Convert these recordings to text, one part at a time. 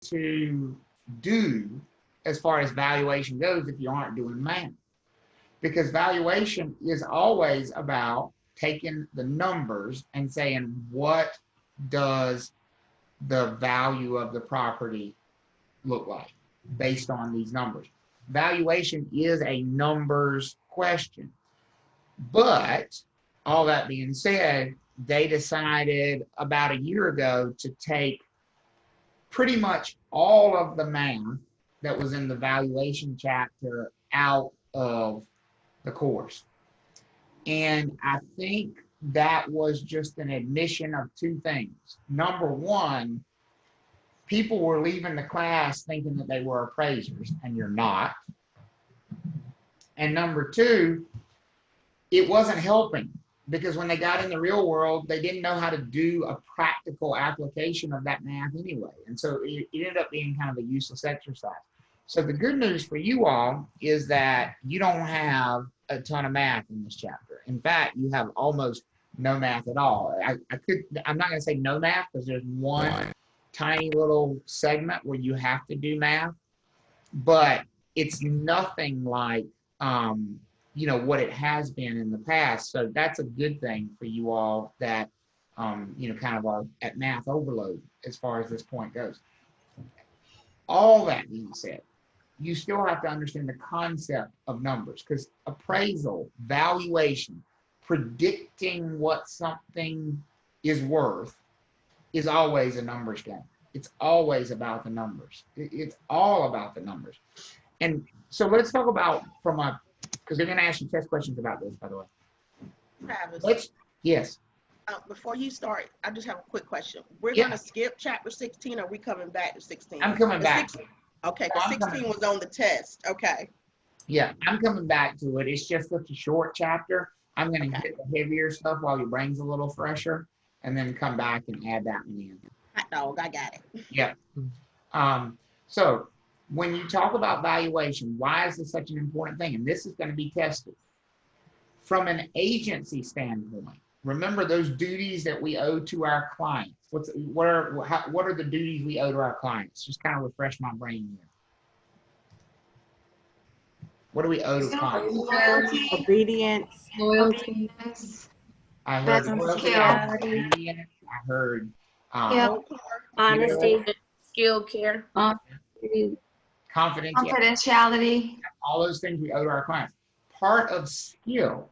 to do as far as valuation goes if you aren't doing math. Because valuation is always about taking the numbers and saying, what does the value of the property look like based on these numbers? Valuation is a numbers question. But all that being said, they decided about a year ago to take pretty much all of the math that was in the valuation chapter out of the course. And I think that was just an admission of two things. Number one, people were leaving the class thinking that they were appraisers, and you're not. And number two, it wasn't helping, because when they got in the real world, they didn't know how to do a practical application of that math anyway. And so it ended up being kind of a useless exercise. So the good news for you all is that you don't have a ton of math in this chapter. In fact, you have almost no math at all. I'm not going to say no math, because there's one tiny little segment where you have to do math, but it's nothing like what it has been in the past. So that's a good thing for you all that kind of are at math overload as far as this point goes. All that being said, you still have to understand the concept of numbers, because appraisal, valuation, predicting what something is worth is always a numbers game. It's always about the numbers. It's all about the numbers. And so let's talk about because they're going to ask you test questions about this, by the way. Travis. Yes. Before you start, I just have a quick question. We're going to skip chapter 16, or are we coming back to 16? I'm coming back. Okay, because 16 was on the test. Okay. Yeah, I'm coming back to it. It's just such a short chapter. I'm going to hit the heavier stuff while your brain's a little fresher, and then come back and add that one in. Hot dog, I got it. Yeah. So when you talk about valuation, why is this such an important thing? And this is going to be tested. From an agency standpoint, remember those duties that we owe to our clients. What are the duties we owe to our clients? Just kind of refresh my brain here. What do we owe to clients? Loyalty, obedience, Loyalty. I heard Business loyalty, I heard obedience, I heard honesty, Skill, care, confidentiality, all those things we owe to our clients. Part of skill,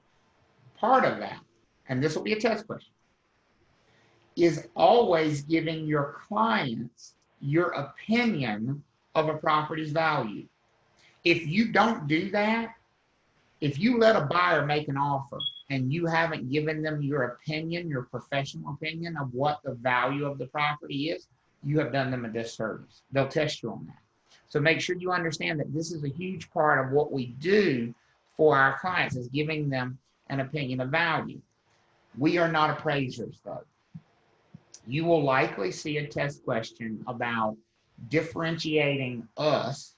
part of that, and this will be a test question, is always giving your clients your opinion of a property's value. If you don't do that, if you let a buyer make an offer and you haven't given them your opinion, your professional opinion of what the value of the property is, you have done them a disservice. They'll test you on that. So make sure you understand that this is a huge part of what we do for our clients, is giving them an opinion of value. We are not appraisers, though. You will likely see a test question about differentiating us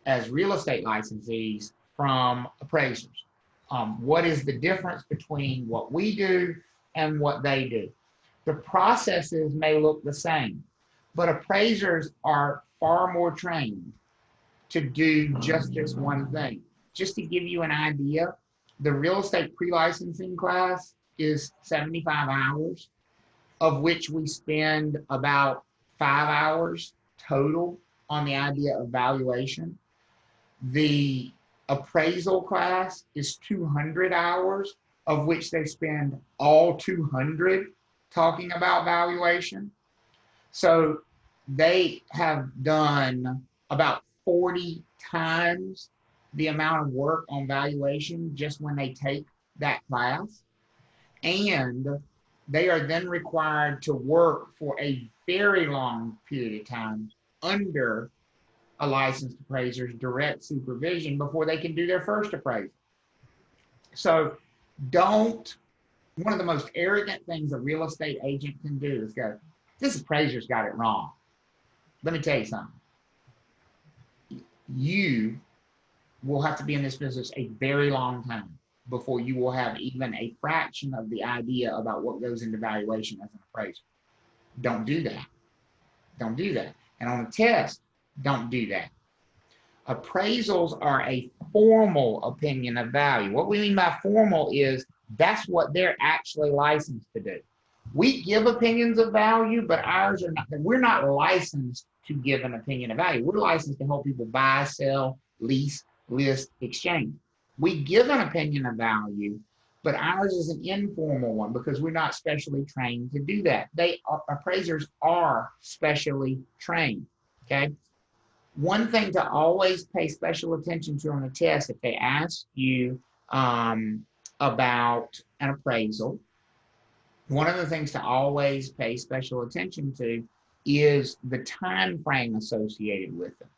as real estate licensees from appraisers. What is the difference between what we do and what they do? The processes may look the same, but appraisers are far more trained to do just this one thing. Just to give you an idea, the real estate pre-licensing class is 75 hours, of which we spend about 5 hours total on the idea of valuation. The appraisal class is 200 hours, of which they spend all 200 talking about valuation. So they have done about 40 times the amount of work on valuation just when they take that class. And they are then required to work for a very long period of time under a licensed appraiser's direct supervision before they can do their first appraisal. So one of the most arrogant things a real estate agent can do is go, this appraiser's got it wrong. Let me tell you something. You will have to be in this business a very long time before you will have even a fraction of the idea about what goes into valuation as an appraiser. Don't do that. Don't do that. And on a test, don't do that. Appraisals are a formal opinion of value. What we mean by formal is that's what they're actually licensed to do. We give opinions of value, but ours are not. We're not licensed to give an opinion of value. We're licensed to help people buy, sell, lease, list, exchange. We give an opinion of value, but ours is an informal one because we're not specially trained to do that. Appraisers are specially trained. Okay. One thing to always pay special attention to on the test, if they ask you about an appraisal, one of the things to always pay special attention to is the time frame associated with them.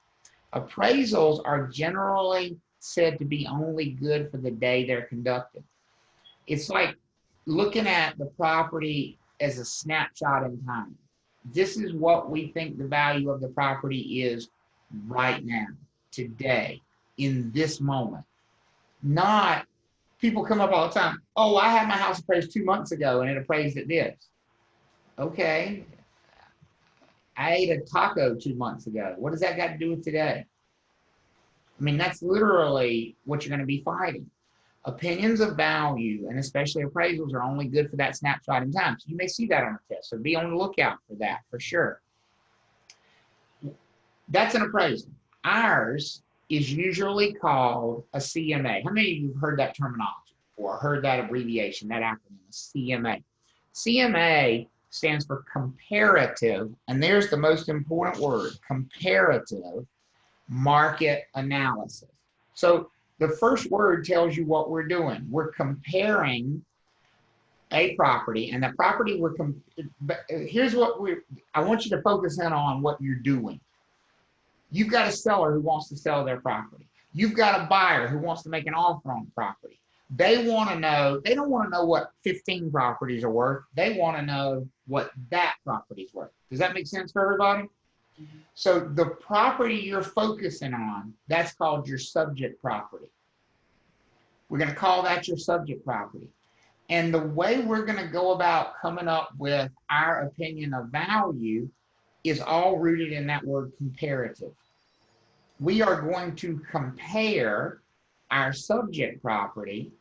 Appraisals are generally said to be only good for the day they're conducted. It's like looking at the property as a snapshot in time. This is what we think the value of the property is right now, today, in this moment. Not people come up all the time. Oh, I had my house appraised 2 months ago and it appraised at this. Okay. I ate a taco 2 months ago. What does that got to do with today? I mean, that's literally what you're going to be fighting. Opinions of value, and especially appraisals, are only good for that snapshot in time. So you may see that on the test. So be on the lookout for that for sure. That's an appraisal. Ours is usually called a CMA. How many of you have heard that terminology before, heard that abbreviation, that acronym, CMA? CMA stands for comparative, and there's the most important word, comparative market analysis. So the first word tells you what we're doing. We're comparing a property, and the property here's what I want you to focus in on what you're doing. You've got a seller who wants to sell their property. You've got a buyer who wants to make an offer on the property. They want to know, they don't want to know what 15 properties are worth. They want to know what that property is worth. Does that make sense for everybody? So the property you're focusing on, that's called your subject property. We're going to call that your subject property. And the way we're going to go about coming up with our opinion of value is all rooted in that word comparative. We are going to compare our subject property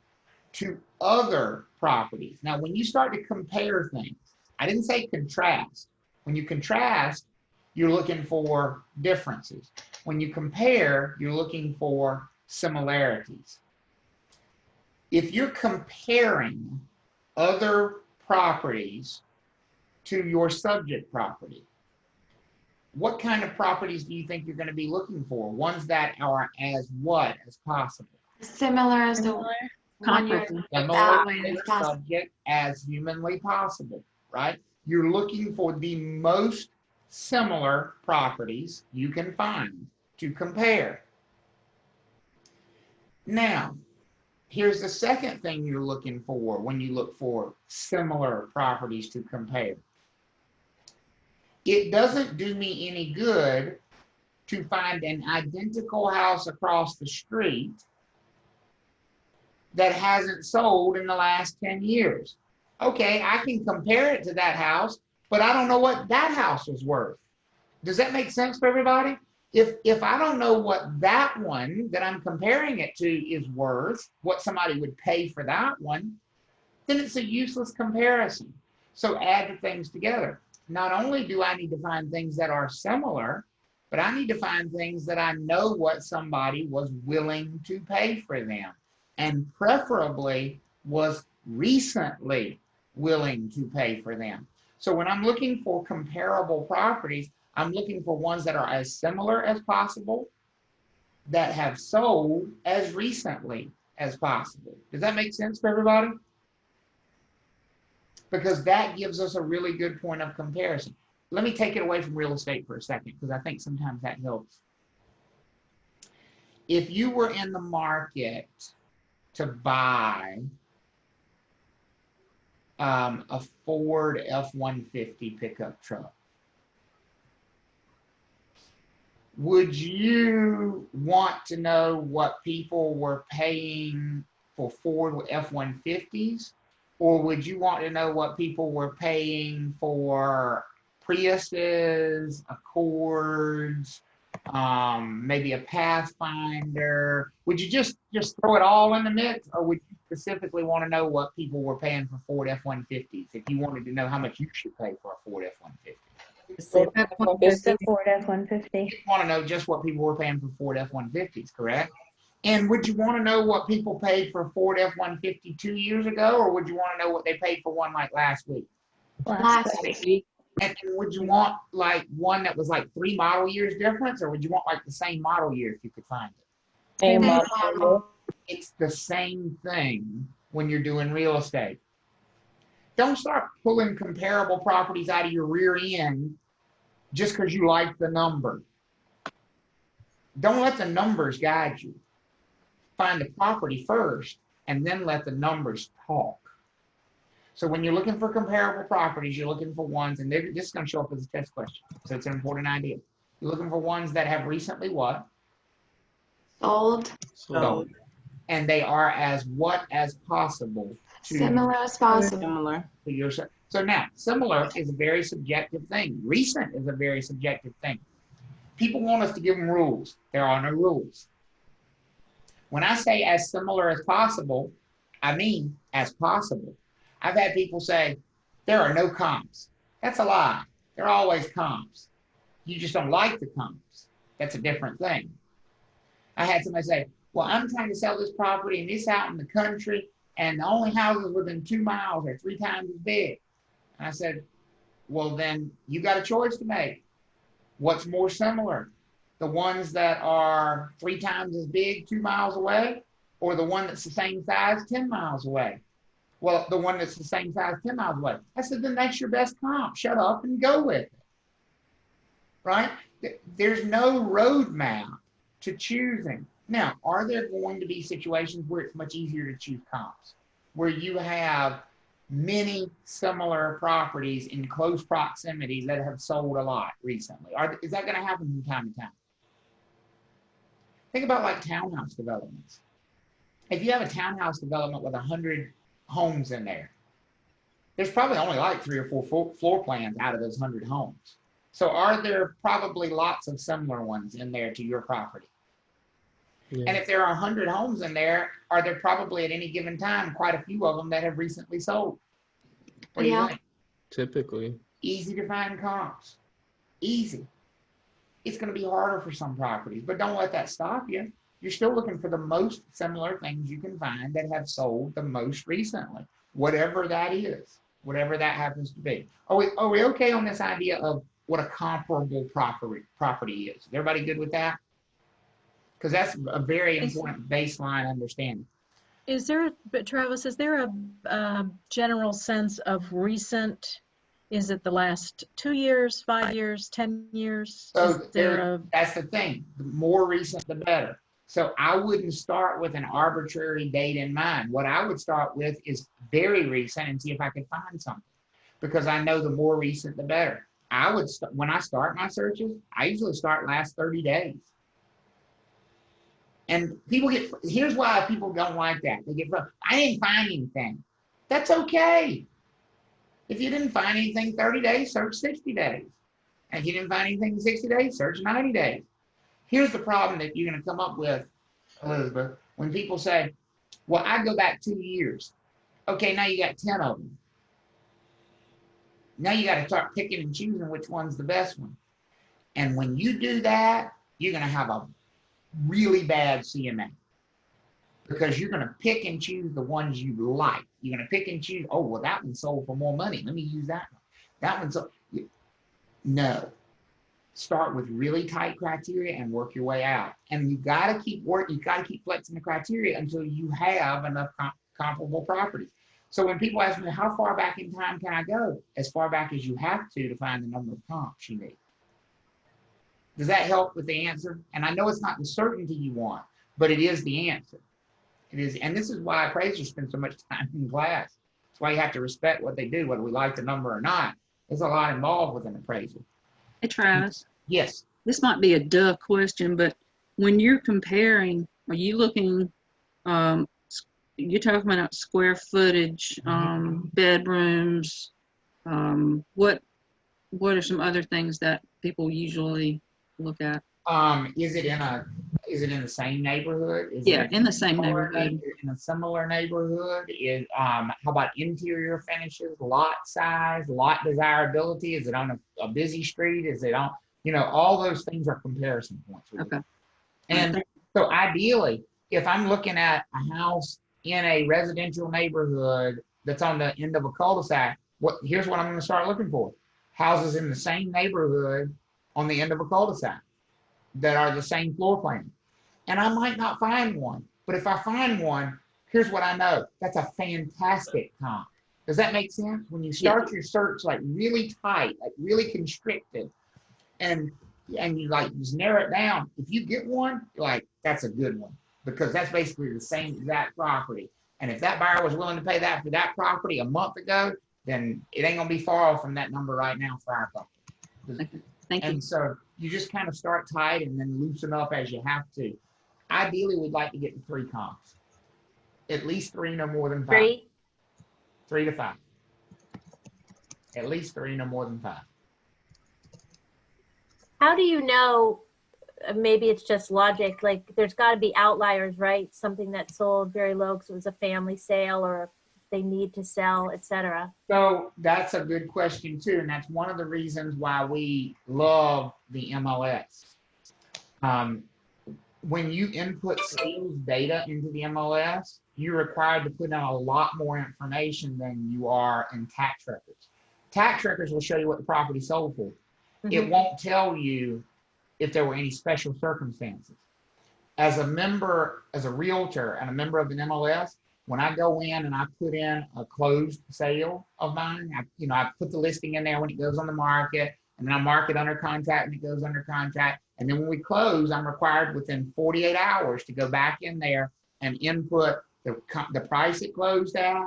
to other properties. Now, when you start to compare things, I didn't say contrast. When you contrast, you're looking for differences. When you compare, you're looking for similarities. If you're comparing other properties to your subject property, what kind of properties do you think you're going to be looking for? Ones that are as what as possible? Similar as the one you're Similar to your subject as humanly possible, right? You're looking for the most similar properties you can find to compare. Now, here's the second thing you're looking for when you look for similar properties to compare. It doesn't do me any good to find an identical house across the street that hasn't sold in the last 10 years. Okay, I can compare it to that house, but I don't know what that house is worth. Does that make sense for everybody? If I don't know what that one that I'm comparing it to is worth, what somebody would pay for that one, then it's a useless comparison. So add the things together. Not only do I need to find things that are similar, but I need to find things that I know what somebody was willing to pay for them, and preferably was recently willing to pay for them. So when I'm looking for comparable properties, I'm looking for ones that are as similar as possible, that have sold as recently as possible. Does that make sense for everybody? Because that gives us a really good point of comparison. Let me take it away from real estate for a second, because I think sometimes that helps. If you were in the market to buy a Ford F-150 pickup truck, would you want to know what people were paying for Ford F-150s? Or would you want to know what people were paying for Priuses, Accords, maybe a Pathfinder. Would you just throw it all in the mix, or would you specifically want to know what people were paying for Ford F-150s if you wanted to know how much you should pay for a Ford F-150? Just a Ford F-150. You want to know just what people were paying for Ford F-150s, correct? And would you want to know what people paid for Ford F-150 2 years ago, or would you want to know what they paid for one like last week? Last week. And would you want like one that was like 3 model years difference, or would you want like the same model year if you could find it? Same Same model. model. It's the same thing when you're doing real estate. Don't start pulling comparable properties out of your rear end just because you like the number. Don't let the numbers guide you. Find the property first and then let the numbers talk. So when you're looking for comparable properties, you're looking for ones, and this is going to show up as a test question. So it's an important idea. You're looking for ones that have recently what? Sold. Sold. And they are as possible to Similar as possible. Similar. your. So now, similar is a very subjective thing. Recent is a very subjective thing. People want us to give them rules. There are no rules. When I say as similar as possible, I mean as possible. I've had people say, there are no comps. That's a lie. There are always comps. You just don't like the comps. That's a different thing. I had somebody say, well, I'm trying to sell this property and this out in the country, and the only houses within 2 miles are 3 times as big. And I said, well, then you got a choice to make. What's more similar? The ones that are 3 times as big 2 miles away, or the one that's the same size 10 miles away? Well, the one that's the same size 10 miles away. I said, then that's your best comp. Shut up and go with it. Right? There's no roadmap to choosing. Now, are there going to be situations where it's much easier to choose comps, where you have many similar properties in close proximity that have sold a lot recently? Is that going to happen from time to time? Think about like townhouse developments. If you have a townhouse development with 100 homes in there, there's probably only like 3 or 4 floor plans out of those 100 homes. So are there probably lots of similar ones in there to your property? Yeah. And if there are 100 homes in there, are there probably at any given time quite a few of them that have recently sold? What do you think? Typically. Easy to find comps. Easy. It's going to be harder for some properties, but don't let that stop you. You're still looking for the most similar things you can find that have sold the most recently, whatever that is, whatever that happens to be. Are we okay on this idea of what a comparable property is? Is everybody good with that? Because that's a very important baseline understanding. But Travis, is there a general sense of recent? Is it the last 2 years, 5 years, 10 years? So that's the thing. The more recent, the better. So I wouldn't start with an arbitrary date in mind. What I would start with is very recent and see if I could find something, because I know the more recent, the better. When I start my searches, I usually start last 30 days. And here's why people don't like that. They get, I didn't find anything. That's okay. If you didn't find anything 30 days, search 60 days. And if you didn't find anything in 60 days, search 90 days. Here's the problem that you're going to come up with, Elizabeth, when people say, well, I go back 2 years. Okay, now you got 10 of them. Now you got to start picking and choosing which one's the best one. And when you do that, you're going to have a really bad CMA, because you're going to pick and choose the ones you like. You're going to pick and choose, oh, well, that one sold for more money. Let me use that one. That one sold. No. Start with really tight criteria and work your way out. And you got to keep working. You got to keep flexing the criteria until you have enough comparable properties. So when people ask me, how far back in time can I go? As far back as you have to find the number of comps you need. Does that help with the answer? And I know it's not the certainty you want, but it is the answer. It is, and this is why appraisers spend so much time in class. That's why you have to respect what they do, whether we like the number or not. There's a lot involved with an appraisal. Hey, Travis. Yes. This might be a duh question, but when you're comparing, are you looking, you're talking about square footage, bedrooms, what what are some other things that people usually look at? Is it in the same neighborhood? Is Yeah, it in the same similar neighborhood. in a similar neighborhood? How about interior finishes, lot size, lot desirability? Is it on a busy street? Is it on, all those things are comparison points. Okay. And so ideally, if I'm looking at a house in a residential neighborhood that's on the end of a cul-de-sac, here's what I'm going to start looking for. Houses in the same neighborhood on the end of a cul-de-sac that are the same floor plan. And I might not find one, but if I find one, here's what I know. That's a fantastic comp. Does that make sense? When you start your search like really tight, like really constricted, and you like just narrow it down, if you get one, you're like, that's a good one, because that's basically the same exact property. And if that buyer was willing to pay that for that property a month ago, then it ain't gonna be far off from that number right now for our property. Thank you. And so you just kind of start tight and then loosen up as you have to. Ideally, we'd like to get to 3 comps. At least 3, no more than 5. 3. 3 to 5. At least 3, no more than 5. How do you know, maybe it's just logic, like there's got to be outliers, right? Something that sold very low because it was a family sale or they need to sell, etc. So that's a good question too. And that's one of the reasons why we love the MLS. When you input sales data into the MLS, you're required to put in a lot more information than you are in tax records. Tax records will show you what the property sold for. It won't tell you if there were any special circumstances. As a member, as a realtor and a member of an MLS, when I go in and I put in a closed sale of mine, I put the listing in there when it goes on the market, and then I mark it under contract and it goes under contract. And then when we close, I'm required within 48 hours to go back in there and input the price it closed at,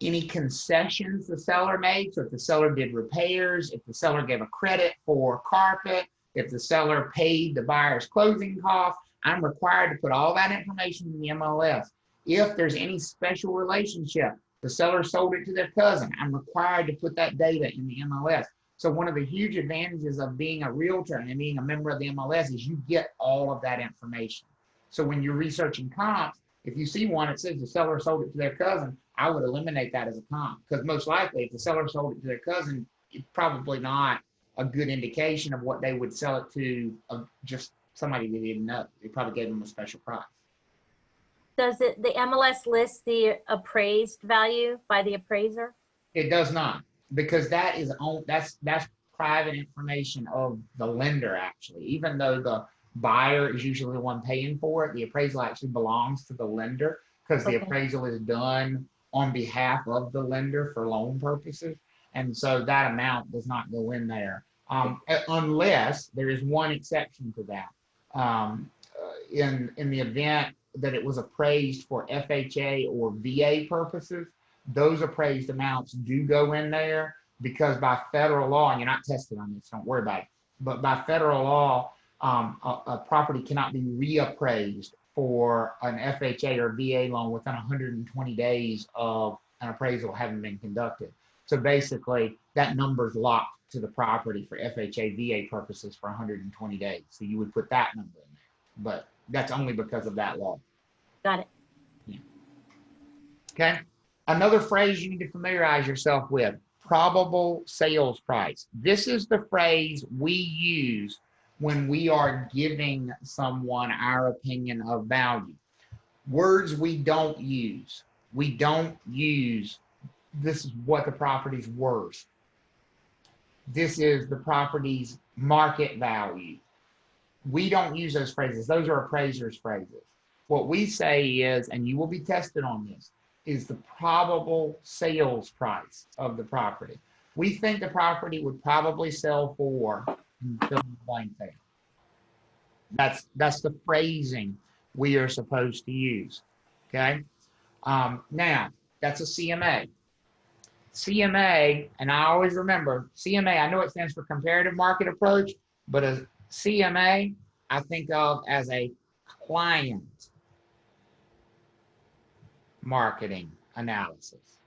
any concessions the seller made. So if the seller did repairs, if the seller gave a credit for carpet, if the seller paid the buyer's closing costs, I'm required to put all that information in the MLS. If there's any special relationship, the seller sold it to their cousin, I'm required to put that data in the MLS. So one of the huge advantages of being a realtor and being a member of the MLS is you get all of that information. So when you're researching comps, if you see one that says the seller sold it to their cousin, I would eliminate that as a comp, because most likely if the seller sold it to their cousin, it's probably not a good indication of what they would sell it to just somebody they didn't know. They probably gave them a special price. Does the MLS list the appraised value by the appraiser? It does not, because that's private information of the lender actually. Even though the buyer is usually the one paying for it, the appraisal actually belongs to the lender, because the appraisal is done on behalf of the lender for loan purposes. And so that amount does not go in there, unless there is one exception to that. In the event that it was appraised for FHA or VA purposes, those appraised amounts do go in there, because by federal law, and you're not tested on this, don't worry about it, but by federal law, a property cannot be reappraised for an FHA or VA loan within 120 days of an appraisal having been conducted. So basically, that number's locked to the property for FHA, VA purposes for 120 days. So you would put that number in there, but that's only because of that law. Got it. Yeah. Okay. Another phrase you need to familiarize yourself with: probable sales price. This is the phrase we use when we are giving someone our opinion of value. Words we don't use. We don't use, this is what the property's worth. This is the property's market value. We don't use those phrases. Those are appraisers' phrases. What we say is, and you will be tested on this, is the probable sales price of the property. We think the property would probably sell for, fill in the blank there. That's the phrasing we are supposed to use. Okay. Now that's a CMA. CMA, and I always remember CMA. I know it stands for comparative market approach, but a CMA I think of as a client marketing analysis.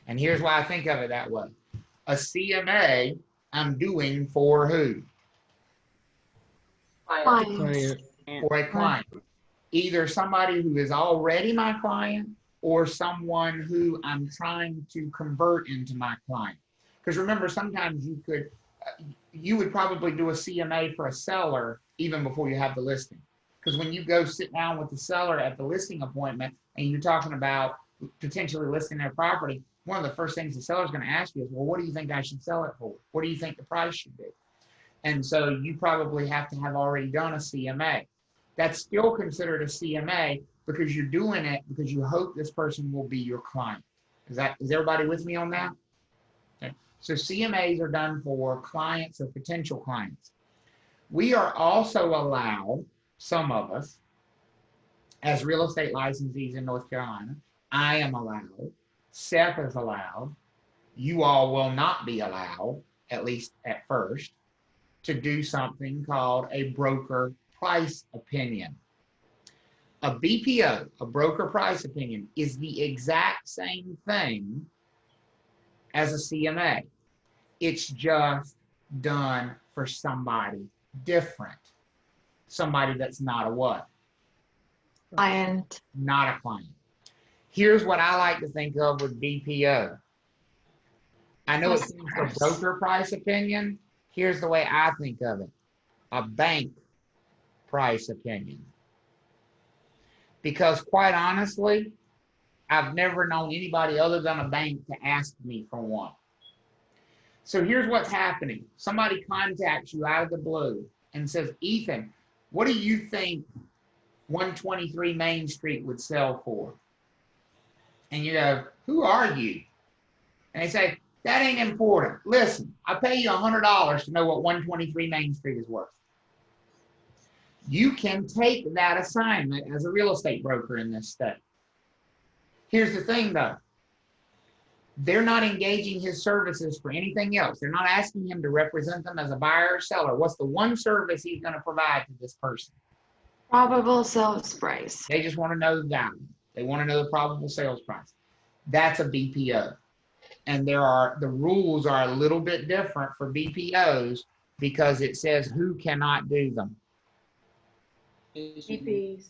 And here's why I think of it that way. A CMA, I'm doing for who? Clients. For a client. Either somebody who is already my client or someone who I'm trying to convert into my client. Because remember, sometimes you would probably do a CMA for a seller even before you have the listing. Because when you go sit down with the seller at the listing appointment and you're talking about potentially listing their property, one of the first things the seller's going to ask you is, well, what do you think I should sell it for? What do you think the price should be? And so you probably have to have already done a CMA. That's still considered a CMA because you're doing it because you hope this person will be your client. Is everybody with me on that? Okay. So CMAs are done for clients or potential clients. We are also allowed, some of us, as real estate licensees in North Carolina, I am allowed, Seth is allowed, you all will not be allowed, at least at first, to do something called a broker price opinion. A BPO, a broker price opinion, is the exact same thing as a CMA. It's just done for somebody different. Somebody that's not a what? Client. Not a client. Here's what I like to think of with BPO. I know it's a broker price opinion. Here's the way I think of it. A bank price opinion. Because quite honestly, I've never known anybody other than a bank to ask me for one. So here's what's happening. Somebody contacts you out of the blue and says, Ethan, what do you think 123 Main Street would sell for? And you go, who are you? And they say, that ain't important. Listen, I pay you $100 to know what 123 Main Street is worth. You can take that assignment as a real estate broker in this state. Here's the thing though. They're not engaging his services for anything else. They're not asking him to represent them as a buyer or seller. What's the one service he's going to provide to this person? Probable sales price. They just want to know the value. They want to know the probable sales price. That's a BPO. And the rules are a little bit different for BPOs because it says who cannot do them. GPs.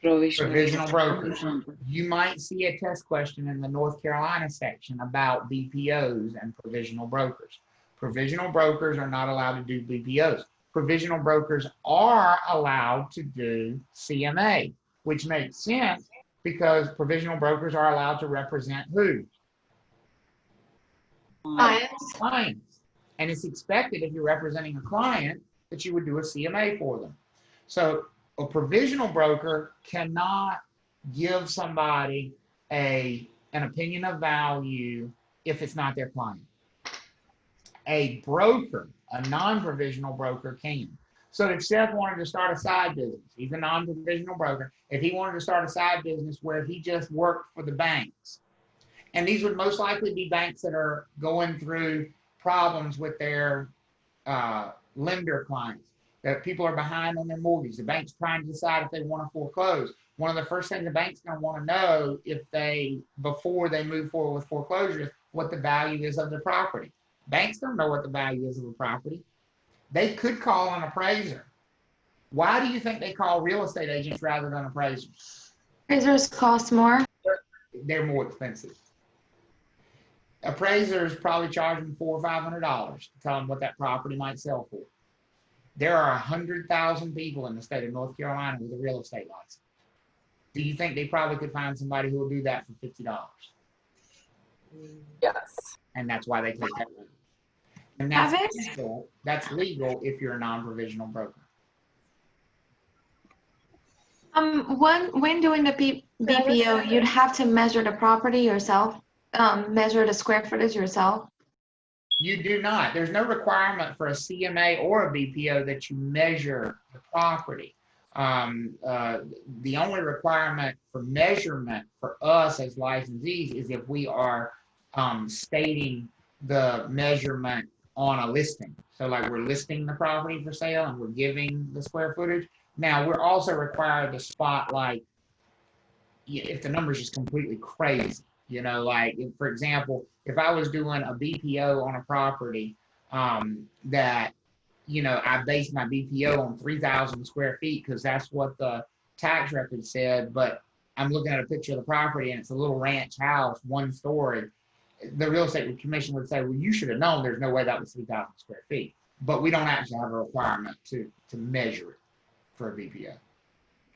Provisional brokers. You might see a test question in the North Carolina section about BPOs and provisional brokers. Provisional brokers are not allowed to do BPOs. Provisional brokers are allowed to do CMA, which makes sense because provisional brokers are allowed to represent who? Clients. Clients. And it's expected if you're representing a client that you would do a CMA for them. So a provisional broker cannot give somebody an opinion of value if it's not their client. A broker, a non-provisional broker can. So if Seth wanted to start a side business, he's a non-provisional broker. If he wanted to start a side business where he just worked for the banks, and these would most likely be banks that are going through problems with their lender clients, that people are behind on their mortgage. The bank's trying to decide if they want to foreclose. One of the first things the bank's going to want to know before they move forward with foreclosure, is what the value is of the property. Banks don't know what the value is of a property. They could call an appraiser. Why do you think they call real estate agents rather than appraisers? Appraisers cost more. They're more expensive. Appraisers probably charge them $400 or $500 to tell them what that property might sell for. There are 100,000 people in the state of North Carolina with a real estate license. Do you think they probably could find somebody who will do that for $50? Yes. And that's why they take that route. And that's legal if you're a non-provisional broker. When doing the BPO, you'd have to measure the property yourself, measure the square footage yourself. You do not. There's no requirement for a CMA or a BPO that you measure the property. The only requirement for measurement for us as licensees is if we are stating the measurement on a listing. So like we're listing the property for sale and we're giving the square footage. Now we're also required to spot like if the number is just completely crazy. You know, like for example, if I was doing a BPO on a property that, you know, I based my BPO on 3,000 square feet because that's what the tax record said, but I'm looking at a picture of the property and it's a little ranch house, 1 story. The real estate commission would say, well, you should have known there's no way that was 3,000 square feet. But we don't actually have a requirement to measure it for a BPO.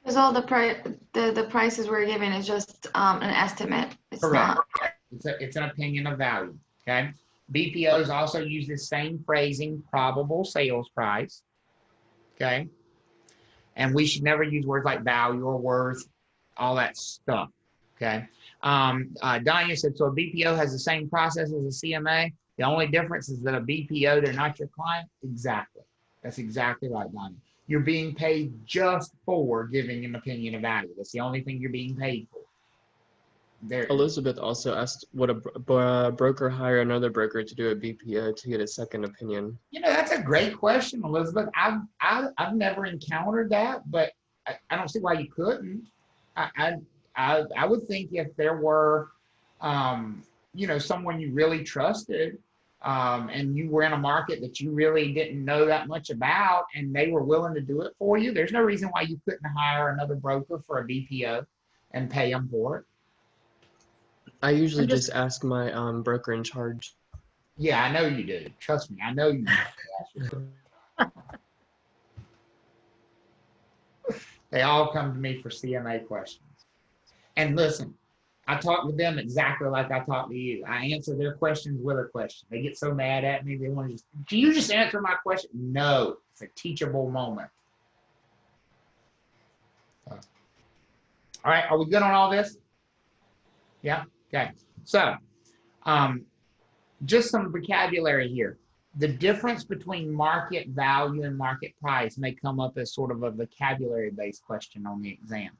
Because all the prices we're giving is just an estimate. It's Correct. not. It's an opinion of value. Okay. BPOs also use the same phrasing, probable sales price. Okay. And we should never use words like value or worth, all that stuff. Okay. Danya said, so a BPO has the same process as a CMA. The only difference is that a BPO, they're not your client. Exactly. That's exactly right, Danya. You're being paid just for giving an opinion of value. That's the only thing you're being paid for. There. Elizabeth also asked, would a broker hire another broker to do a BPO to get a second opinion? You know, that's a great question, Elizabeth. I've never encountered that, but I don't see why you couldn't. I would think if there were, you know, someone you really trusted, and you were in a market that you really didn't know that much about, and they were willing to do it for you, there's no reason why you couldn't hire another broker for a BPO and pay them for it. I usually just ask my broker in charge. Yeah, I know you do. Trust me, I know you do. They all come to me for CMA questions. And listen, I talk with them exactly like I talk to you. I answer their questions with a question. They get so mad at me, they want to just, can you just answer my question? No, it's a teachable moment. All right, are we good on all this? Yeah, okay. So, just some vocabulary here. The difference between market value and market price may come up as sort of a vocabulary-based question on the exam.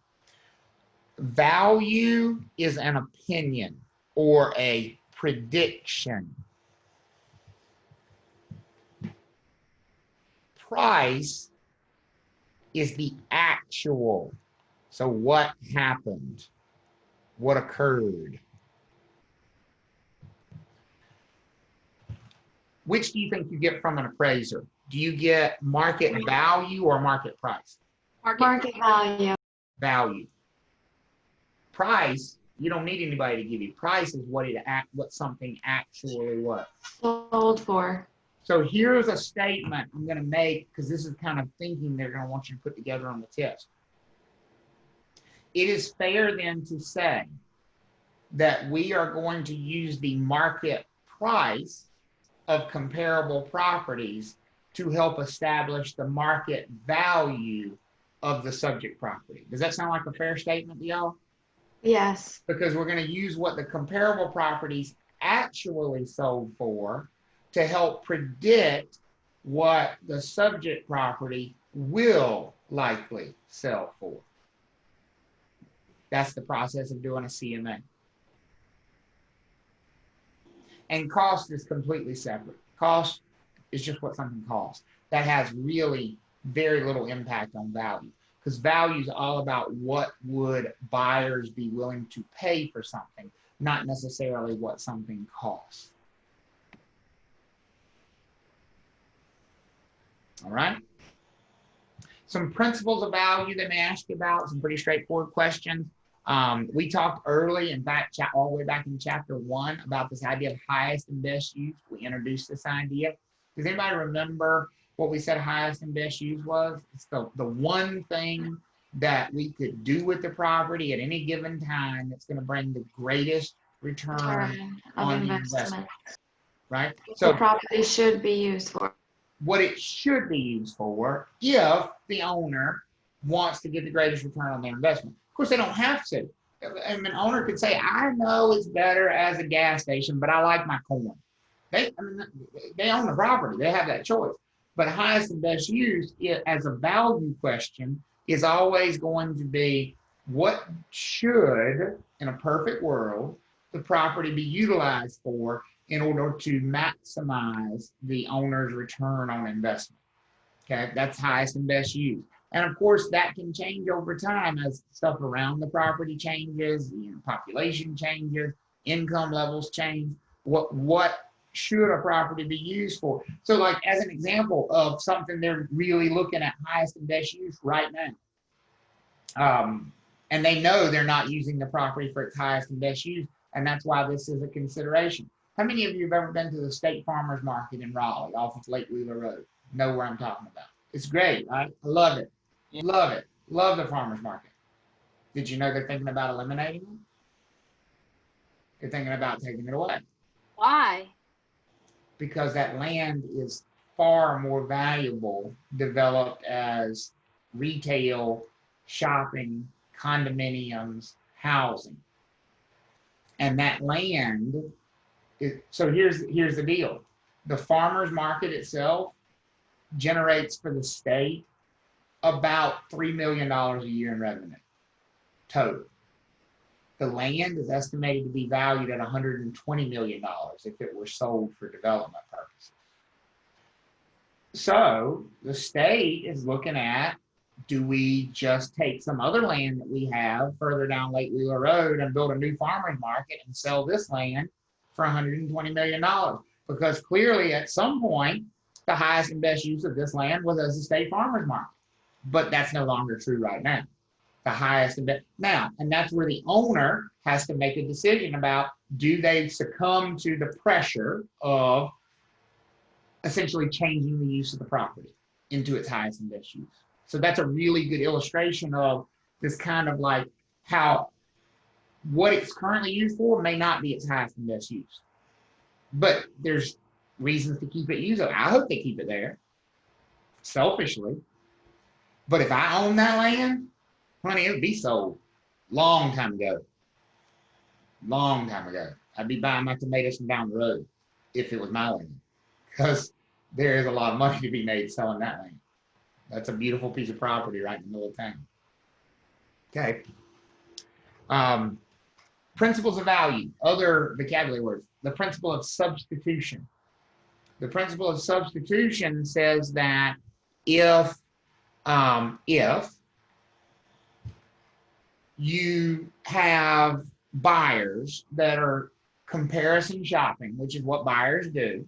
Value is an opinion or a prediction. Price is the actual. So what happened? What occurred? Which do you think you get from an appraiser? Do you get market value or market price? Market value. Value. Price, you don't need anybody to give you. Price is what something actually was. Sold for. So here's a statement I'm going to make, because this is kind of thinking they're going to want you to put together on the test. It is fair then to say that we are going to use the market price of comparable properties to help establish the market value of the subject property. Does that sound like a fair statement to y'all? Yes. Because we're going to use what the comparable properties actually sold for to help predict what the subject property will likely sell for. That's the process of doing a CMA. And cost is completely separate. Cost is just what something costs. That has really very little impact on value, because value is all about what would buyers be willing to pay for something, not necessarily what something costs. All right. Some principles of value they may ask you about, some pretty straightforward questions. We talked early, in fact, all the way back in chapter 1 about this idea of highest and best use. We introduced this idea. Does anybody remember what we said highest and best use was? It's the one thing that we could do with the property at any given time that's going to bring the greatest return on the investment. Right? So the property should be used for. What it should be used for if the owner wants to get the greatest return on their investment. Of course, they don't have to. And an owner could say, I know it's better as a gas station, but I like my corn. They own the property. They have that choice. But highest and best use as a value question is always going to be, what should, in a perfect world, the property be utilized for in order to maximize the owner's return on investment? Okay, that's highest and best use. And of course, that can change over time as stuff around the property changes, population changes, income levels change. What should a property be used for? So like as an example of something they're really looking at highest and best use right now. And they know they're not using the property for its highest and best use, and that's why this is a consideration. How many of you have ever been to the State Farmers Market in Raleigh off of Lake Wheeler Road? Know where I'm talking about. It's great, right? I love it. Love it. Love the farmers market. Did you know they're thinking about eliminating it? They're thinking about taking it away. Why? Because that land is far more valuable developed as retail, shopping, condominiums, housing. And that land is, so here's the deal. The farmers market itself generates for the state about $3 million a year in revenue total. The land is estimated to be valued at $120 million if it were sold for development purposes. So the state is looking at, do we just take some other land that we have further down Lake Wheeler Road and build a new farmers market and sell this land for $120 million? Because clearly at some point, the highest and best use of this land was as a state farmers market. But that's no longer true right now. The highest and best now, and that's where the owner has to make a decision about, do they succumb to the pressure of essentially changing the use of the property into its highest and best use. So that's a really good illustration of this kind of like how what it's currently used for may not be its highest and best use. But there's reasons to keep it used. I hope they keep it there, selfishly. But if I own that land, honey, it would be sold long time ago. Long time ago. I'd be buying my tomatoes from down the road if it was my land. Because there is a lot of money to be made selling that land. That's a beautiful piece of property right in the middle of town. Okay. Principles of value, other vocabulary words. The principle of substitution. The principle of substitution says that if you have buyers that are comparison shopping, which is what buyers do,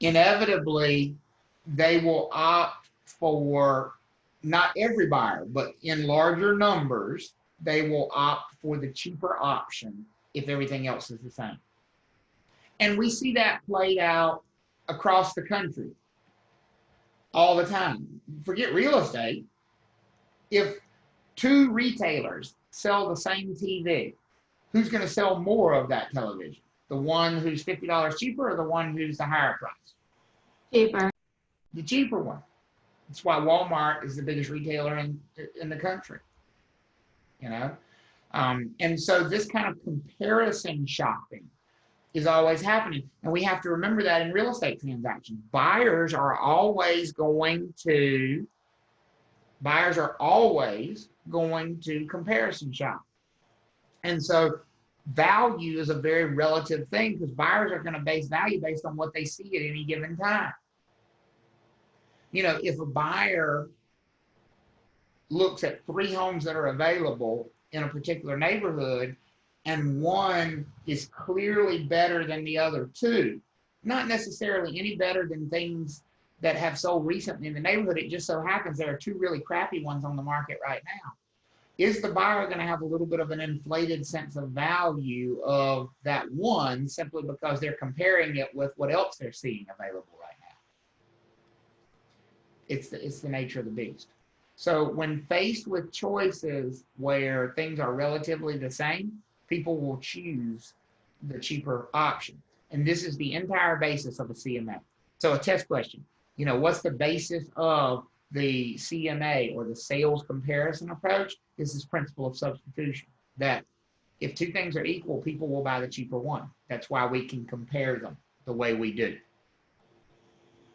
inevitably they will opt for, not every buyer, but in larger numbers, they will opt for the cheaper option if everything else is the same. And we see that played out across the country all the time. Forget real estate. If two retailers sell the same TV, who's going to sell more of that television? The one who's $50 cheaper or the one who's the higher price? Cheaper. The cheaper one. That's why Walmart is the biggest retailer in the country. You know? And so this kind of comparison shopping is always happening. And we have to remember that in real estate transactions. Buyers are always going to comparison shop. And so value is a very relative thing because buyers are going to base value based on what they see at any given time. You know, if a buyer looks at 3 homes that are available in a particular neighborhood and one is clearly better than the other 2, not necessarily any better than things that have sold recently in the neighborhood, it just so happens there are 2 really crappy ones on the market right now. Is the buyer going to have a little bit of an inflated sense of value of that one simply because they're comparing it with what else they're seeing available right now? It's the nature of the beast. So when faced with choices where things are relatively the same, people will choose the cheaper option. And this is the entire basis of a CMA. So a test question, you know, what's the basis of the CMA or the sales comparison approach? Is this principle of substitution, that if 2 things are equal, people will buy the cheaper one. That's why we can compare them the way we do.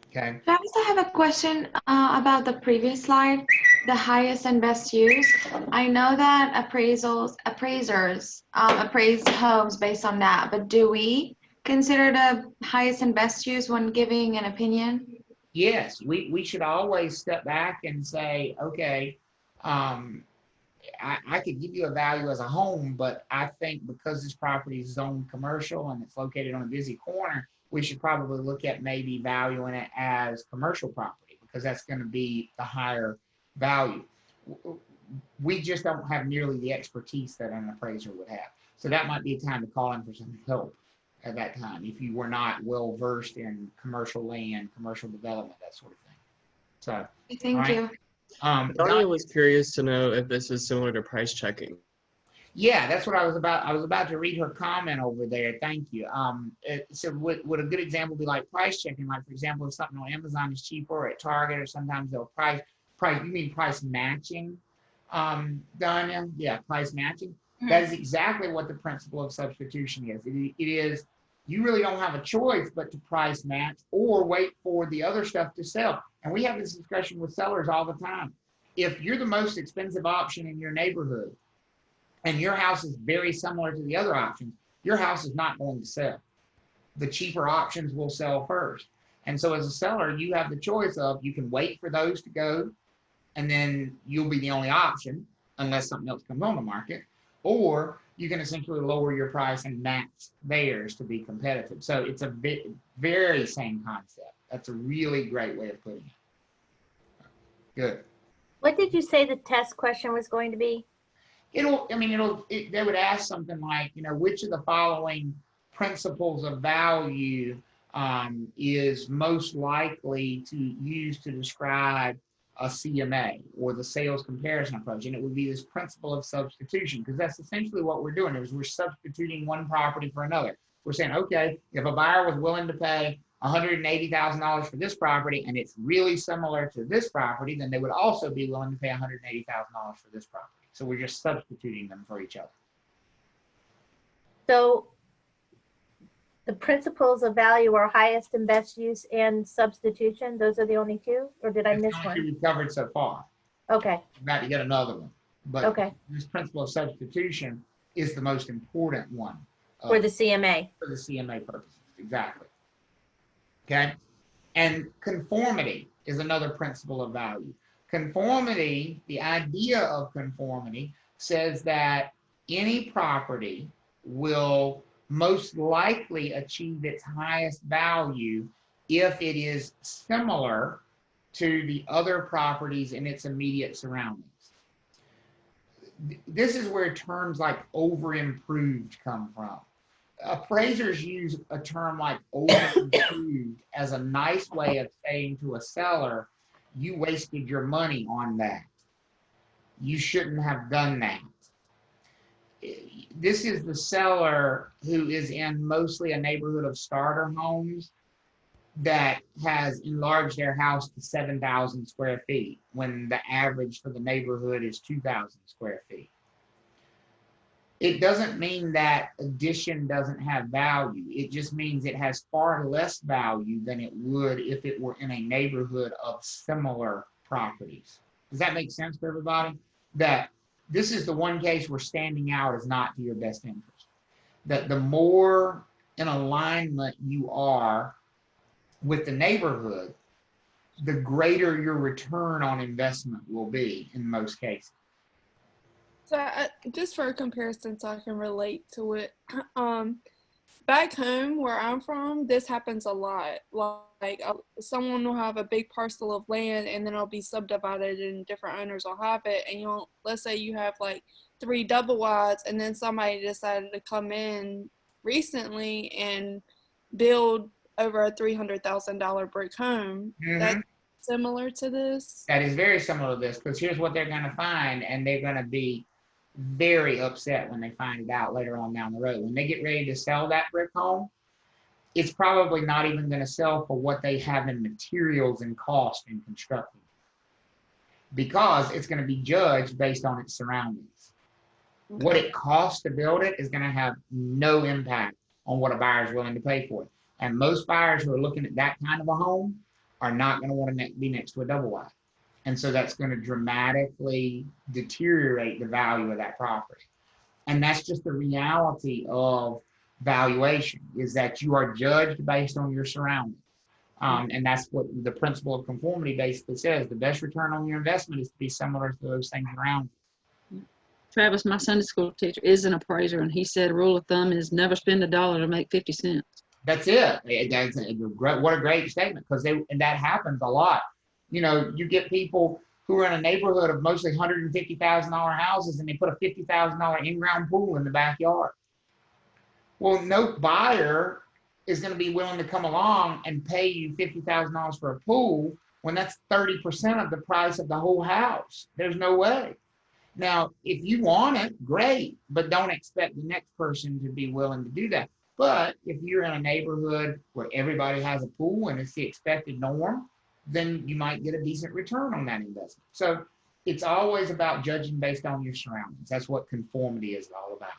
Okay. Travis, I have a question about the previous slide, the highest and best use. I know that appraisers appraise homes based on that, but do we consider the highest and best use when giving an opinion? Yes, we should always step back and say, okay, I could give you a value as a home, but I think because this property is zoned commercial and it's located on a busy corner, we should probably look at maybe valuing it as commercial property because that's going to be the higher value. We just don't have nearly the expertise that an appraiser would have. So that might be a time to call in for some help at that time if you were not well versed in commercial land, commercial development, that sort of thing. So, Thank all right. you. Donnie was curious to know if this is similar to price checking. Yeah, that's what I was about. I was about to read her comment over there. Thank you. So would a good example be like price checking? Like, for example, if something on Amazon is cheaper or at Target, or sometimes they'll price, you mean price matching, Danya? Yeah, price matching. That is exactly what the principle of substitution is. It is, you really don't have a choice but to price match or wait for the other stuff to sell. And we have this discussion with sellers all the time. If you're the most expensive option in your neighborhood, and your house is very similar to the other options, your house is not going to sell. The cheaper options will sell first. And so as a seller, you have the choice of, you can wait for those to go, and then you'll be the only option, unless something else comes on the market, or you can essentially lower your price and match theirs to be competitive. So it's a very same concept. That's a really great way of putting it. Good. What did you say the test question was going to be? They would ask something like, which of the following principles of value is most likely to use to describe a CMA or the sales comparison approach? And it would be this principle of substitution, because that's essentially what we're doing, is we're substituting one property for another. We're saying, okay, if a buyer was willing to pay $180,000 for this property and it's really similar to this property, then they would also be willing to pay $180,000 for this property. So we're just substituting them for each other. So the principles of value are highest and best use and substitution. Those are the only two, or did I miss That's the only two one? we've covered so far. Okay, About to get another one. But okay, this principle of substitution is the most important one. for the CMA. For the CMA purposes, exactly. Okay? And conformity is another principle of value. Conformity, the idea of conformity, says that any property will most likely achieve its highest value if it is similar to the other properties in its immediate surroundings. This is where terms like over-improved come from. Appraisers use a term like over-improved as a nice way of saying to a seller, you wasted your money on that. You shouldn't have done that. This is the seller who is in mostly a neighborhood of starter homes that has enlarged their house to 7,000 square feet when the average for the neighborhood is 2,000 square feet. It doesn't mean that addition doesn't have value. It just means it has far less value than it would if it were in a neighborhood of similar properties. Does that make sense for everybody? That this is the one case where standing out is not to your best interest. That the more in alignment you are with the neighborhood, the greater your return on investment will be in most cases. So just for a comparison so I can relate to it, back home where I'm from, this happens a lot. Like someone will have a big parcel of land and then it'll be subdivided and different owners will have it. And let's say you have like 3 double wides and then somebody decided to come in recently and build over a $300,000 brick home. Mm-hmm. That's similar to this? That is very similar to this, because here's what they're going to find, and they're going to be very upset when they find it out later on down the road. When they get ready to sell that brick home, it's probably not even going to sell for what they have in materials and cost in constructing it, because it's going to be judged based on its surroundings. Okay. What it costs to build it is going to have no impact on what a buyer is willing to pay for it. And most buyers who are looking at that kind of a home are not going to want to be next to a double wide. And so that's going to dramatically deteriorate the value of that property. And that's just the reality of valuation, is that you are judged based on your surroundings. And that's what the principle of conformity basically says. The best return on your investment is to be similar to those things around you. Travis, my Sunday school teacher is an appraiser, and he said a rule of thumb is never spend $1 to make 50 cents. That's it. That's a great, what a great statement, because and that happens a lot. You know, you get people who are in a neighborhood of mostly $150,000 houses, and they put a $50,000 in-ground pool in the backyard. Well, no buyer is going to be willing to come along and pay you $50,000 for a pool when that's 30% of the price of the whole house. There's no way. Now, if you want it, great, but don't expect the next person to be willing to do that. But if you're in a neighborhood where everybody has a pool and it's the expected norm, then you might get a decent return on that investment. So it's always about judging based on your surroundings. That's what conformity is all about.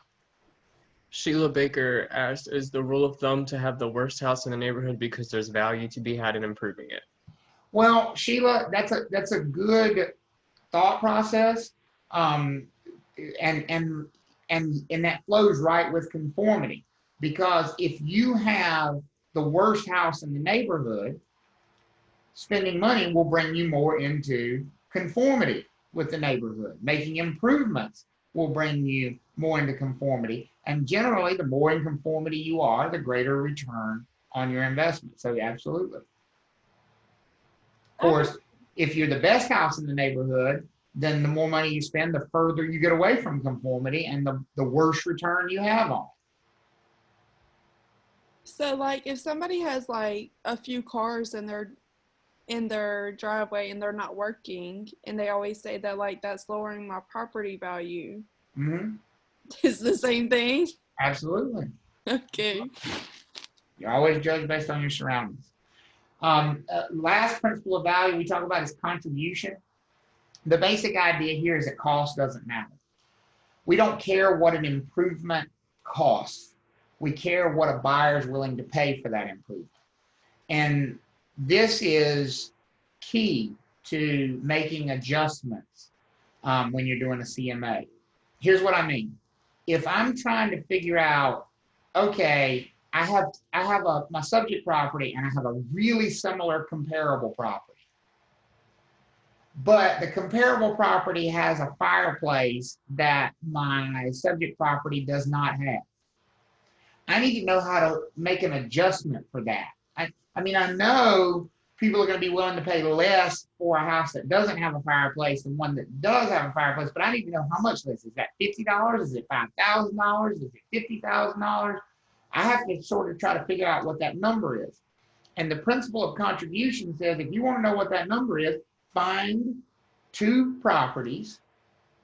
Sheila Baker asked, is the rule of thumb to have the worst house in the neighborhood because there's value to be had in improving it? Well, Sheila, that's a good thought process. And that flows right with conformity, because if you have the worst house in the neighborhood, spending money will bring you more into conformity with the neighborhood. Making improvements will bring you more into conformity, and generally the more in conformity you are, the greater return on your investment. So absolutely. Of course, if you're the best house in the neighborhood, then the more money you spend, the further you get away from conformity, and the worse return you have on it. So like if somebody has like a few cars in their driveway and they're not working, and they always say that like that's lowering my property value. Mm-hmm. It's the same thing? Absolutely. Okay. You always judge based on your surroundings. Last principle of value we talk about is contribution. The basic idea here is that cost doesn't matter. We don't care what an improvement costs. We care what a buyer is willing to pay for that improvement. And this is key to making adjustments when you're doing a CMA. Here's what I mean. If I'm trying to figure out, okay, I have my subject property and I have a really similar comparable property, but the comparable property has a fireplace that my subject property does not have. I need to know how to make an adjustment for that. I mean, I know people are going to be willing to pay less for a house that doesn't have a fireplace than one that does have a fireplace, but I need to know how much less. Is that $50? Is it $5,000? Is it $50,000? I have to sort of try to figure out what that number is. And the principle of contribution says if you want to know what that number is, find two properties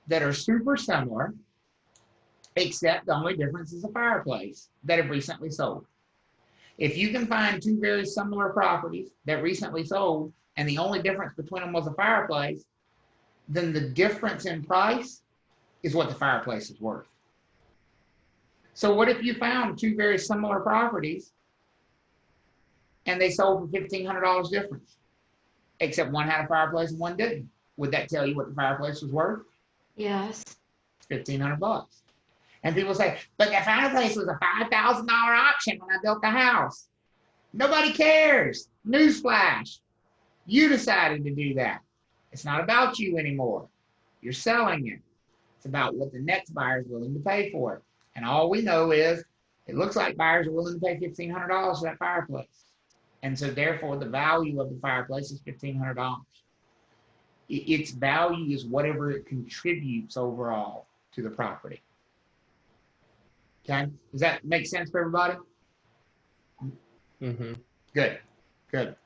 that are super similar, except the only difference is a fireplace, that have recently sold. If you can find two very similar properties that recently sold, and the only difference between them was a fireplace, then the difference in price is what the fireplace is worth. So what if you found two very similar properties and they sold for $1,500 difference, except one had a fireplace and one didn't? Would that tell you what the fireplace was worth? Yes. $1,500. And people say, but the fireplace was a $5,000 option when I built the house. Nobody cares. Newsflash. You decided to do that. It's not about you anymore. You're selling it. It's about what the next buyer is willing to pay for it. And all we know is it looks like buyers are willing to pay $1,500 for that fireplace. And so therefore the value of the fireplace is $1,500. Its value is whatever it contributes overall to the property. Okay, does that make sense for everybody? Mm-hmm. Good, good.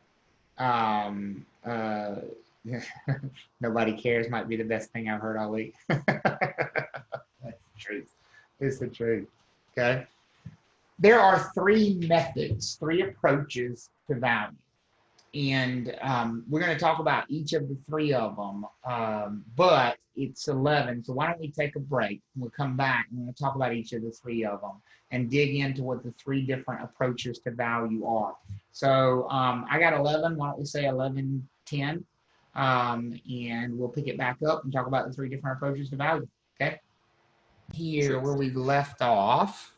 Nobody cares might be the best thing I've heard all week. That's the truth. It's the truth. Okay. There are three methods, three approaches to value. And we're going to talk about each of the three of them, but it's 11, so why don't we take a break? We'll come back and we're going to talk about each of the three of them and dig into what the three different approaches to value are. So I got 11, why don't we say 11, 10, and we'll pick it back up and talk about the three different approaches to value, okay? Here, where we left off.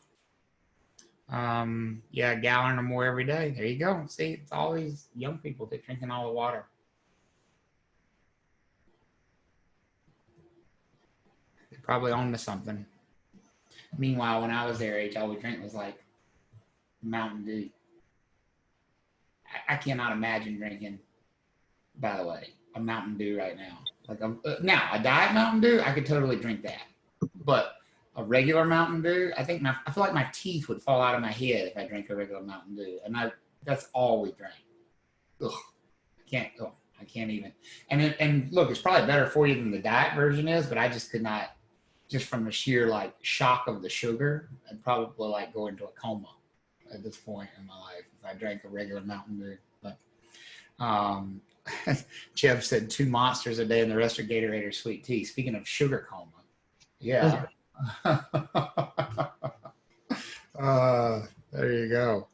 Yeah, a gallon or more every day. There you go. See, it's all these young people that drinking all the water. They're probably on to something. Meanwhile, when I was their age, all we drank was like Mountain Dew. I cannot imagine drinking, by the way, a Mountain Dew right now. Like now, a Diet Mountain Dew, I could totally drink that. But a regular Mountain Dew, I feel like my teeth would fall out of my head if I drank a regular Mountain Dew. And that's all we drank. Ugh, I can't even. And look, it's probably better for you than the diet version is, but I just could not, just from the sheer like shock of the sugar, I'd probably like go into a coma at this point in my life if I drank a regular Mountain Dew. But Chev said 2 Monsters a day and the rest are Gatorade or sweet tea. Speaking of sugar coma, yeah. There you go.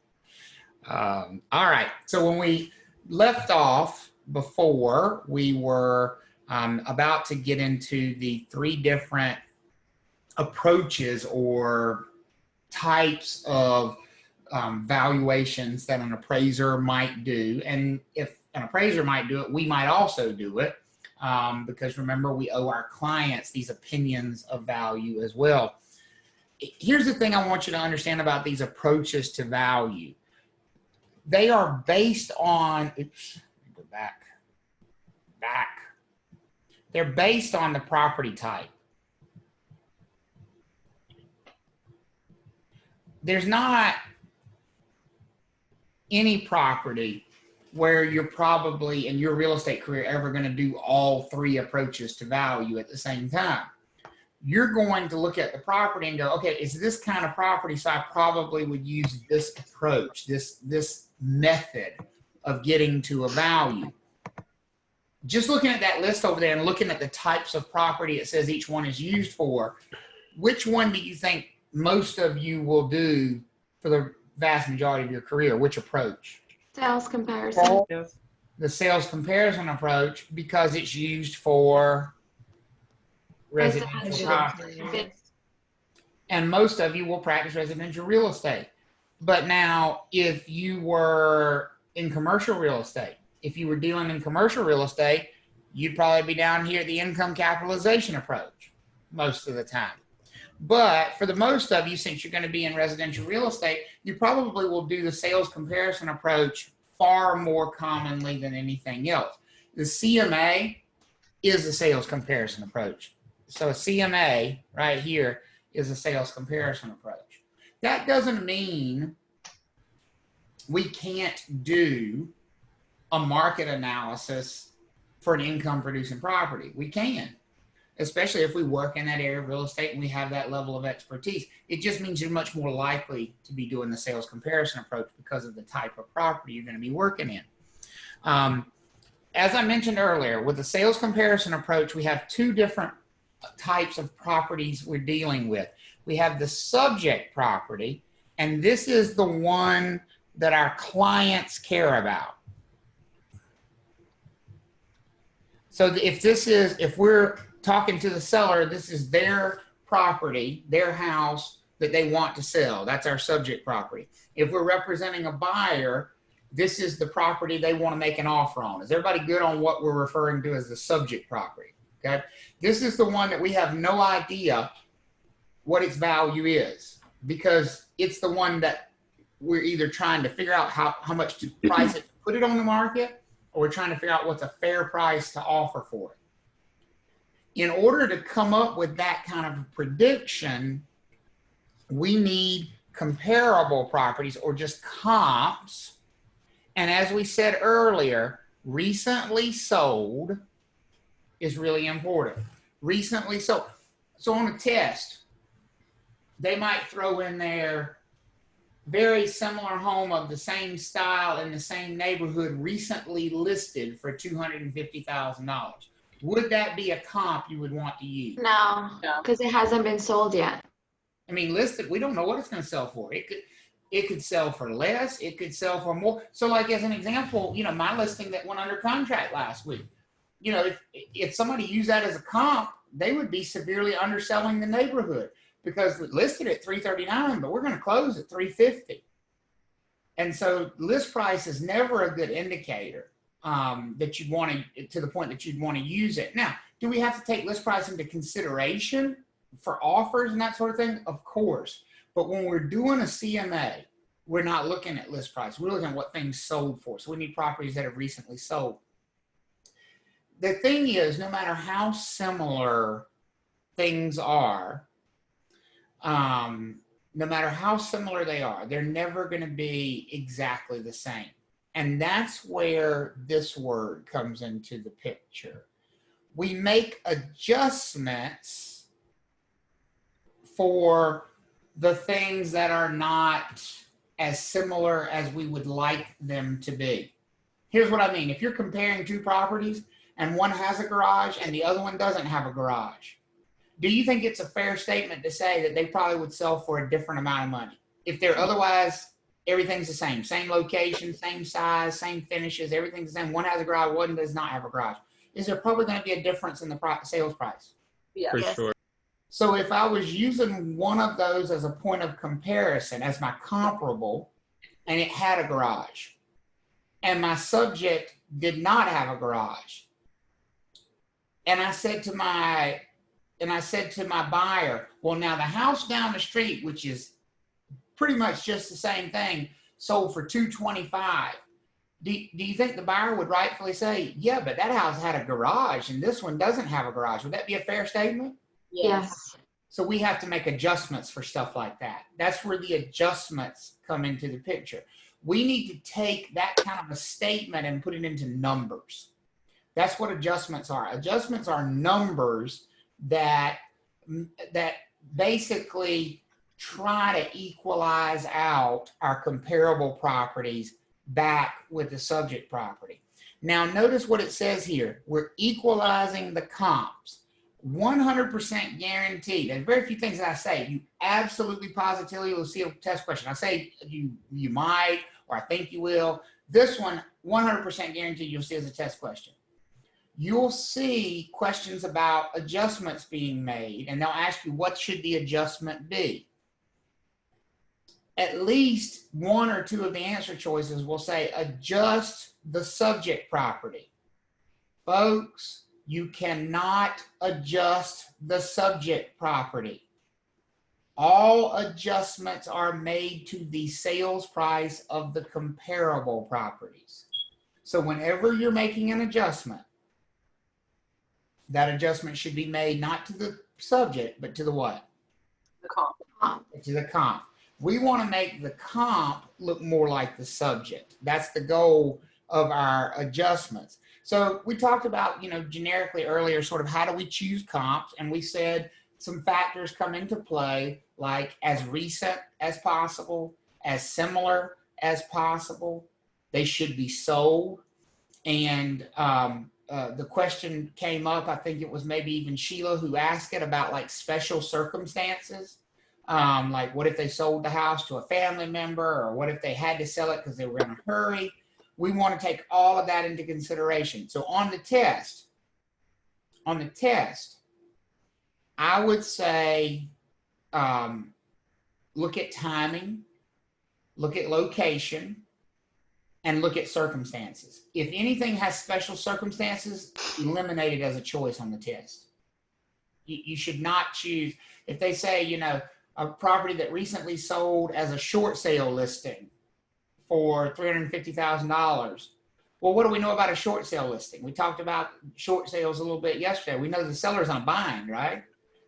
All right. So when we left off before, we were about to get into the 3 different approaches or types of valuations that an appraiser might do. And if an appraiser might do it, we might also do it because remember, we owe our clients these opinions of value as well. Here's the thing I want you to understand about these approaches to value. They are based on, oops, go back. They're based on the property type. There's not any property where you're probably in your real estate career ever going to do all 3 approaches to value at the same time. You're going to look at the property and go, okay, it's this kind of property, so I probably would use this approach, this method of getting to a value. Just looking at that list over there and looking at the types of property it says each one is used for, which one do you think most of you will do for the vast majority of your career? Which approach? Sales comparison. The sales comparison approach, because it's used for residential property. And most of you will practice residential real estate. But now, if you were in commercial real estate, if you were dealing in commercial real estate, you'd probably be down here at the income capitalization approach most of the time. But for the most of you, since you're going to be in residential real estate, you probably will do the sales comparison approach far more commonly than anything else. The CMA is a sales comparison approach. So a CMA right here is a sales comparison approach. That doesn't mean we can't do a market analysis for an income producing property. We can, especially if we work in that area of real estate and we have that level of expertise. It just means you're much more likely to be doing the sales comparison approach because of the type of property you're going to be working in. As I mentioned earlier, with the sales comparison approach, we have 2 different types of properties we're dealing with. We have the subject property, and this is the one that our clients care about. So if we're talking to the seller, this is their property, their house that they want to sell. That's our subject property. If we're representing a buyer, this is the property they want to make an offer on. Is everybody good on what we're referring to as the subject property? Okay. This is the one that we have no idea what its value is, because it's the one that we're either trying to figure out how much to price it to put it on the market, or we're trying to figure out what's a fair price to offer for it. In order to come up with that kind of a prediction, we need comparable properties or just comps. And as we said earlier, recently sold is really important. Recently sold. So on a test, they might throw in there very similar home of the same style in the same neighborhood recently listed for $250,000. Would that be a comp you would want to use? No, because it hasn't been sold yet. I mean, listed, we don't know what it's going to sell for. It could sell for less. It could sell for more. So like as an example, my listing that went under contract last week, if somebody used that as a comp, they would be severely underselling the neighborhood, because we listed at $339, but we're going to close at $350. And so list price is never a good indicator that you'd want to the point that you'd want to use it. Now, Do we have to take list price into consideration for offers and that sort of thing? Of course. But when we're doing a CMA, we're not looking at list price. We're looking at what things sold for. So we need properties that have recently sold. The thing is, no matter how similar things are, no matter how similar they are, they're never going to be exactly the same. And that's where this word comes into the picture. We make adjustments for the things that are not as similar as we would like them to be. Here's what I mean. If you're comparing two properties and one has a garage and the other one doesn't have a garage, do you think it's a fair statement to say that they probably would sell for a different amount of money? If they're otherwise, everything's the same location, same size, same finishes, everything's the same. One has a garage, one does not have a garage. Is there probably going to be a difference in the sales price? Yeah. For Yes. sure. So if I was using one of those as a point of comparison, as my comparable, and it had a garage, and my subject did not have a garage, and I said to my buyer, well, now the house down the street, which is pretty much just the same thing, sold for $225. Do you think the buyer would rightfully say, yeah, but that house had a garage and this one doesn't have a garage? Would that be a fair statement? Yes. So we have to make adjustments for stuff like that. That's where the adjustments come into the picture. We need to take that kind of a statement and put it into numbers. That's what adjustments are. Adjustments are numbers that basically try to equalize out our comparable properties back with the subject property. Now notice what it says here. We're equalizing the comps. 100% guaranteed. There's very few things that I say. You absolutely positively will see a test question. I say you might, or I think you will. This one, 100% guaranteed you'll see as a test question. You'll see questions about adjustments being made, and they'll ask you, what should the adjustment be? At least one or two of the answer choices will say, adjust the subject property. Folks, you cannot adjust the subject property. All adjustments are made to the sales price of the comparable properties. So whenever you're making an adjustment, that adjustment should be made not to the subject, but to the what? The comp. To the comp. We want to make the comp look more like the subject. That's the goal of our adjustments. So we talked about, generically earlier, sort of how do we choose comps? And we said some factors come into play, like as recent as possible, as similar as possible. They should be sold. And the question came up, I think it was maybe even Sheila who asked it about like special circumstances. Like what if they sold the house to a family member, or what if they had to sell it because they were in a hurry? We want to take all of that into consideration. So on the test, I would say look at timing, look at location, and look at circumstances. If anything has special circumstances, eliminate it as a choice on the test. You should not choose. If they say, a property that recently sold as a short sale listing for $350,000. Well, what do we know about a short sale listing? We talked about short sales a little bit yesterday. We know the seller's on a bind, right?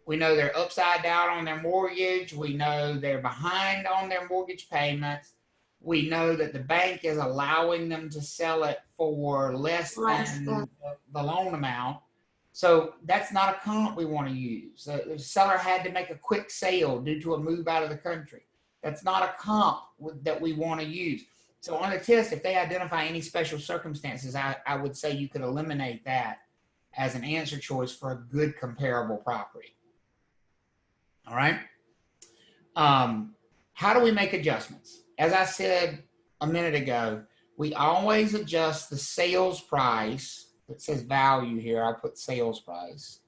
We know they're upside down on their mortgage. We know they're behind on their mortgage payments. We know that the bank is allowing them to sell it for less than the loan amount. So that's not a comp we want to use. The seller had to make a quick sale due to a move out of the country. That's not a comp that we want to use. So on the test, if they identify any special circumstances, I would say you could eliminate that as an answer choice for a good comparable property. All right. How do we make adjustments? As I said a minute ago, we always adjust the sales price. It says value here. I put sales price.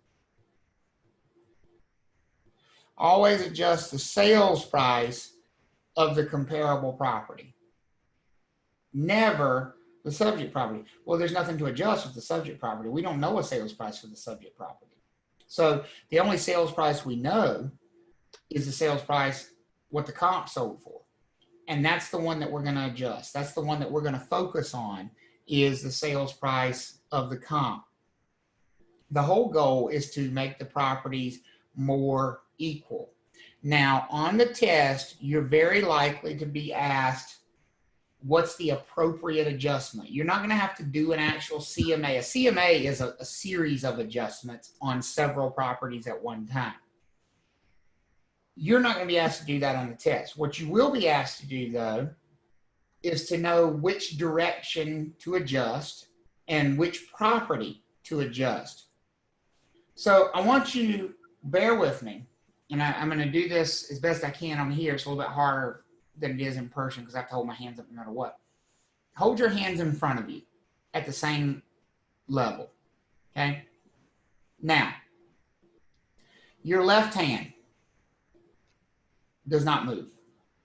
Always adjust the sales price of the comparable property. Never The subject property. Well, there's nothing to adjust with the subject property. We don't know a sales price for the subject property. So the only sales price we know is the sales price, what the comp sold for. And that's the one that we're going to adjust. That's the one that we're going to focus on, is the sales price of the comp. The whole goal is to make the properties more equal. Now, on the test, you're very likely to be asked, what's the appropriate adjustment? You're not going to have to do an actual CMA. A CMA is a series of adjustments on several properties at one time. You're not going to be asked to do that on the test. What you will be asked to do, though, is to know which direction to adjust and which property to adjust. So I want you to bear with me, and I'm going to do this as best I can on here. It's a little bit harder than it is in person because I have to hold my hands up no matter what. Hold your hands in front of you at the same level, okay? Now, your left hand does not move.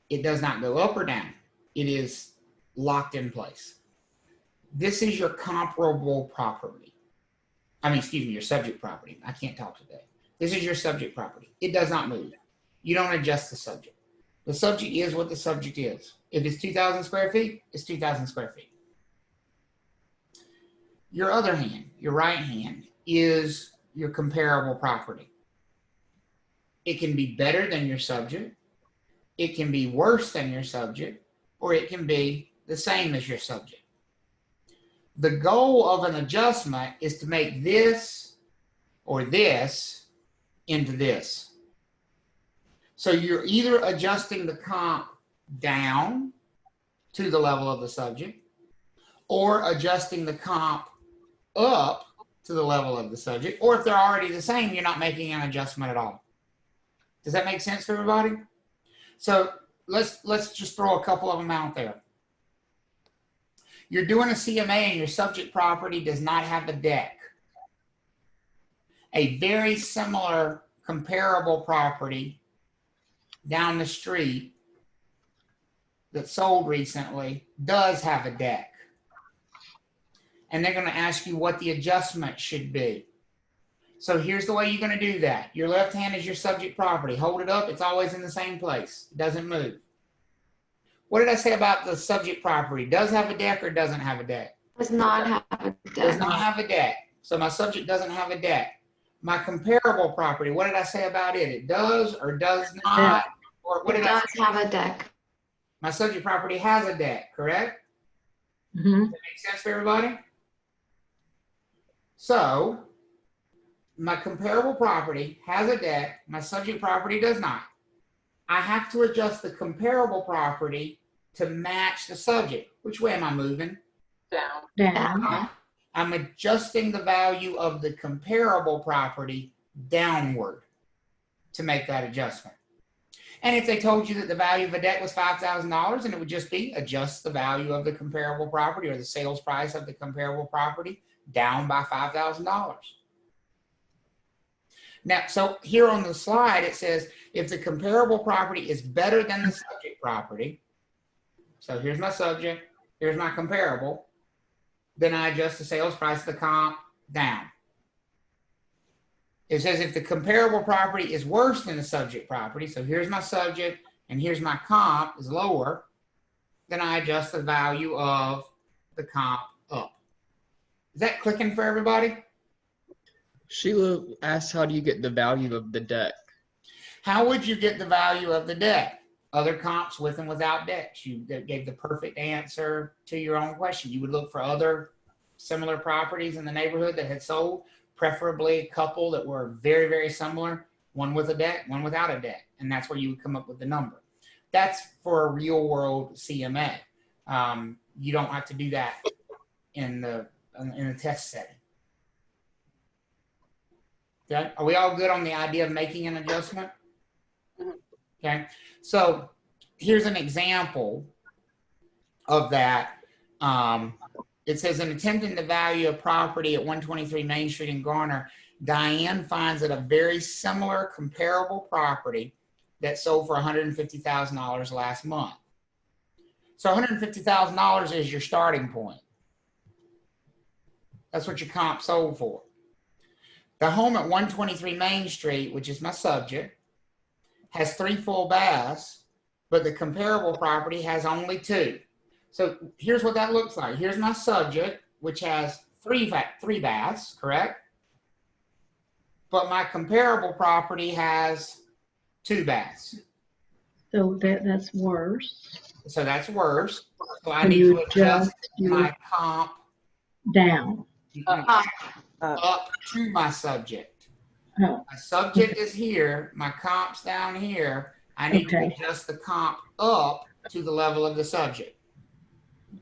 It does not go up or down. It is locked in place. This is your comparable property. Your subject property. I can't talk today. This is your subject property. It does not move. You don't adjust the subject. The subject is what the subject is. If it's 2,000 square feet, it's 2,000 square feet. Your other hand, your right hand, is your comparable property. It can be better than your subject. It can be worse than your subject, or it can be the same as your subject. The goal of an adjustment is to make this or this into this. So you're either adjusting the comp down to the level of the subject, or adjusting the comp up to the level of the subject, or if they're already the same, you're not making an adjustment at all. Does that make sense for everybody? So let's just throw a couple of them out there. You're doing a CMA and your subject property does not have a deck. A very similar comparable property down the street that sold recently does have a deck. And they're going to ask you what the adjustment should be. So here's the way you're going to do that. Your left hand is your subject property. Hold it up. It's always in the same place. It doesn't move. What did I say about the subject property? Does have a deck or doesn't have a deck? Does not have a deck. Does not have a deck. So my subject doesn't have a deck. My comparable property, what did I say about it? It does or does not? Or what It did I does say? have a deck. My subject property has a deck, correct? Mm-hmm. Does that make sense for everybody? So my comparable property has a deck. My subject property does not. I have to adjust the comparable property to match the subject. Which way am I moving? Down. I'm adjusting the value of the comparable property downward to make that adjustment. And if they told you that the value of a deck was $5,000, and it would just be adjust the value of the comparable property or the sales price of the comparable property down by $5,000. Now, so here on the slide, it says if the comparable property is better than the subject property, so here's my subject, here's my comparable, then I adjust the sales price of the comp down. It says if the comparable property is worse than the subject property, so here's my subject and here's my comp is lower, then I adjust the value of the comp up. Is that clicking for everybody? Sheila asked, how do you get the value of the deck? How would you get the value of the deck? Other comps with and without decks. You gave the perfect answer to your own question. You would look for other similar properties in the neighborhood that had sold, preferably a couple that were very, very similar, one with a deck, one without a deck. And that's where you would come up with the number. That's for a real world CMA. You don't have to do that in the test setting. Okay, are we all good on the idea of making an adjustment? Okay, so here's an example of that. It says, in attempting to value a property at 123 Main Street in Garner, Diane finds that a very similar comparable property that sold for $150,000 last month. So $150,000 is your starting point. That's what your comp sold for. The home at 123 Main Street, which is my subject, has 3 full baths, but the comparable property has only 2. So here's what that looks like. Here's my subject, which has 3 baths, correct? But my comparable property has 2 baths. So that's worse. So that's worse. So I So need you to adjust your my comp down. up to my subject. Oh, My subject is here, my comp's down here. I need to okay. adjust the comp up to the level of the subject.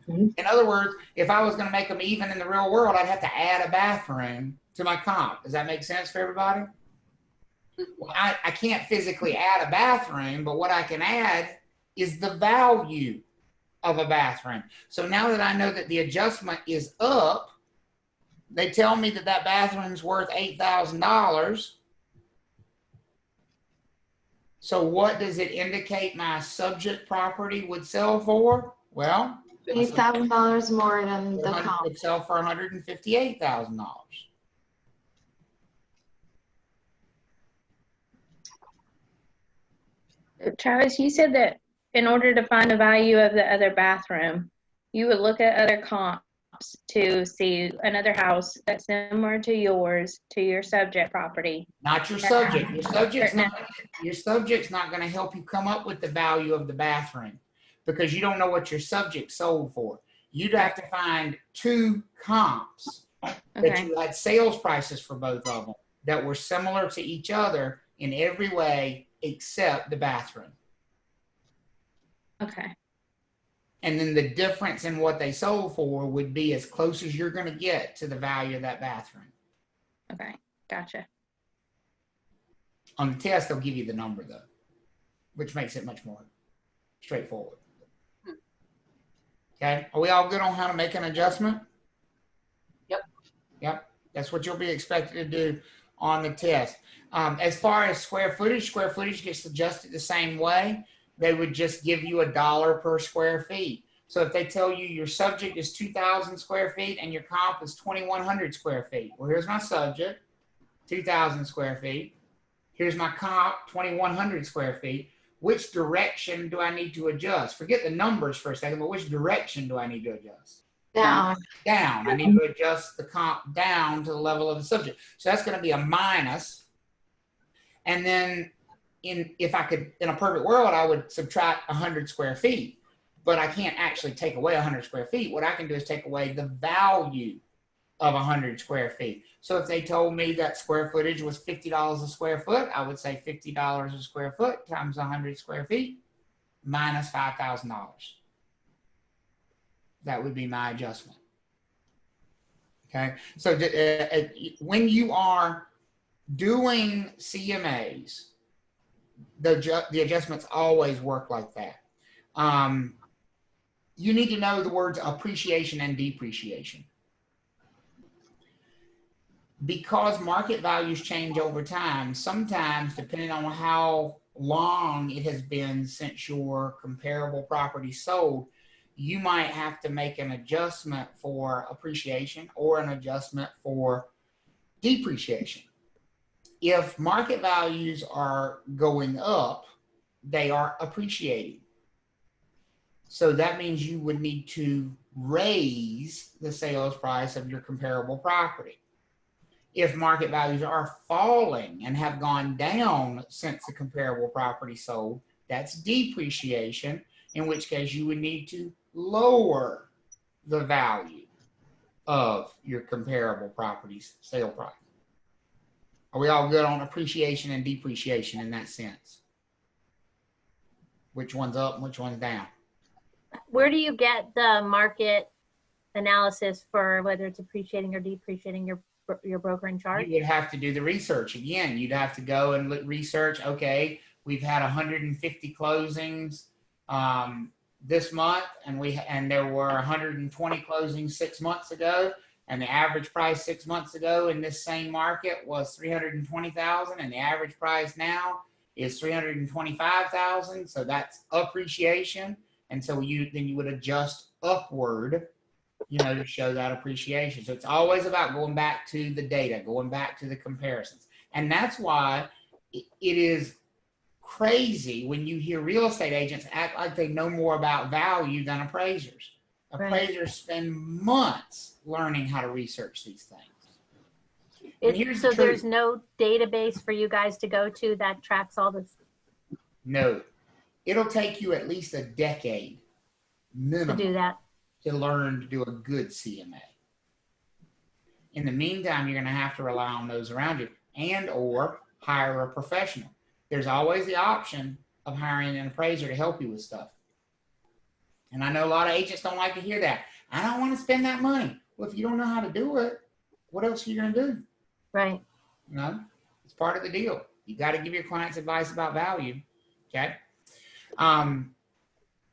Okay. In other words, if I was going to make them even in the real world, I'd have to add a bathroom to my comp. Does that make sense for everybody? Well, I can't physically add a bathroom, but what I can add is the value of a bathroom. So now that I know that the adjustment is up, they tell me that that bathroom's worth $8,000. So what does it indicate my subject property would sell for? Well, $8,000 more than the it comp. would sell for $158,000. Travis, you said that in order to find the value of the other bathroom, you would look at other comps to see another house that's similar to yours, to your subject property. Not your subject. Your subject's not going to help you come up with the value of the bathroom because you don't know what your subject sold for. You'd have to find 2 comps that you had sales prices for both of them that were similar to each other in every way except the bathroom. Okay. And then the difference in what they sold for would be as close as you're going to get to the value of that bathroom. Okay, gotcha. On the test, they'll give you the number though, which makes it much more straightforward. Okay, are we all good on how to make an adjustment? Yep, that's what you'll be expected to do on the test. As far as square footage gets adjusted the same way. They would just give you $1 per square feet. So if they tell you your subject is 2,000 square feet and your comp is 2,100 square feet. Well, here's my subject, 2,000 square feet. Here's my comp, 2,100 square feet. Which direction do I need to adjust? Forget the numbers for a second, but which direction do I need to adjust? Down. Down. I need to adjust the comp down to the level of the subject. So that's going to be a minus. And then if I could, in a perfect world, I would subtract 100 square feet, but I can't actually take away 100 square feet. What I can do is take away the value of 100 square feet. So if they told me that square footage was $50 a square foot, I would say $50 a square foot times 100 square feet minus $5,000. That would be my adjustment. Okay. So when you are doing CMAs, the adjustments always work like that. You need to know the words appreciation and depreciation. Because market values change over time, sometimes depending on how long it has been since your comparable property sold, you might have to make an adjustment for appreciation or an adjustment for depreciation. If market values are going up, they are appreciating. So that means you would need to raise the sales price of your comparable property. If market values are falling and have gone down since the comparable property sold, that's depreciation, in which case you would need to lower the value of your comparable property's sale price. Are we all good on appreciation and depreciation in that sense? Which one's up and which one's down? Where do you get the market analysis for whether it's appreciating or depreciating your brokering chart? You would have to do the research again. You'd have to go and research. Okay, we've had 150 closings this month, and there were 120 closings 6 months ago, and the average price 6 months ago in this same market was $320,000, and the average price now is $325,000. So that's appreciation, and so you would adjust upward to show that appreciation. So it's always about going back to the data, going back to the comparisons. And that's why it is crazy when you hear real estate agents act like they know more about value than appraisers. Appraisers spend months learning how to research these things. And here's So the truth. there's no database for you guys to go to that tracks all this No. It'll take you at least a decade minimum to do that. to learn to do a good CMA. In the meantime, you're going to have to rely on those around you and or hire a professional. There's always the option of hiring an appraiser to help you with stuff. And I know a lot of agents don't like to hear that. I don't want to spend that money. Well, if you don't know how to do it, what else are you going to do? Right. You know, it's part of the deal. You got to give your clients advice about value. Okay.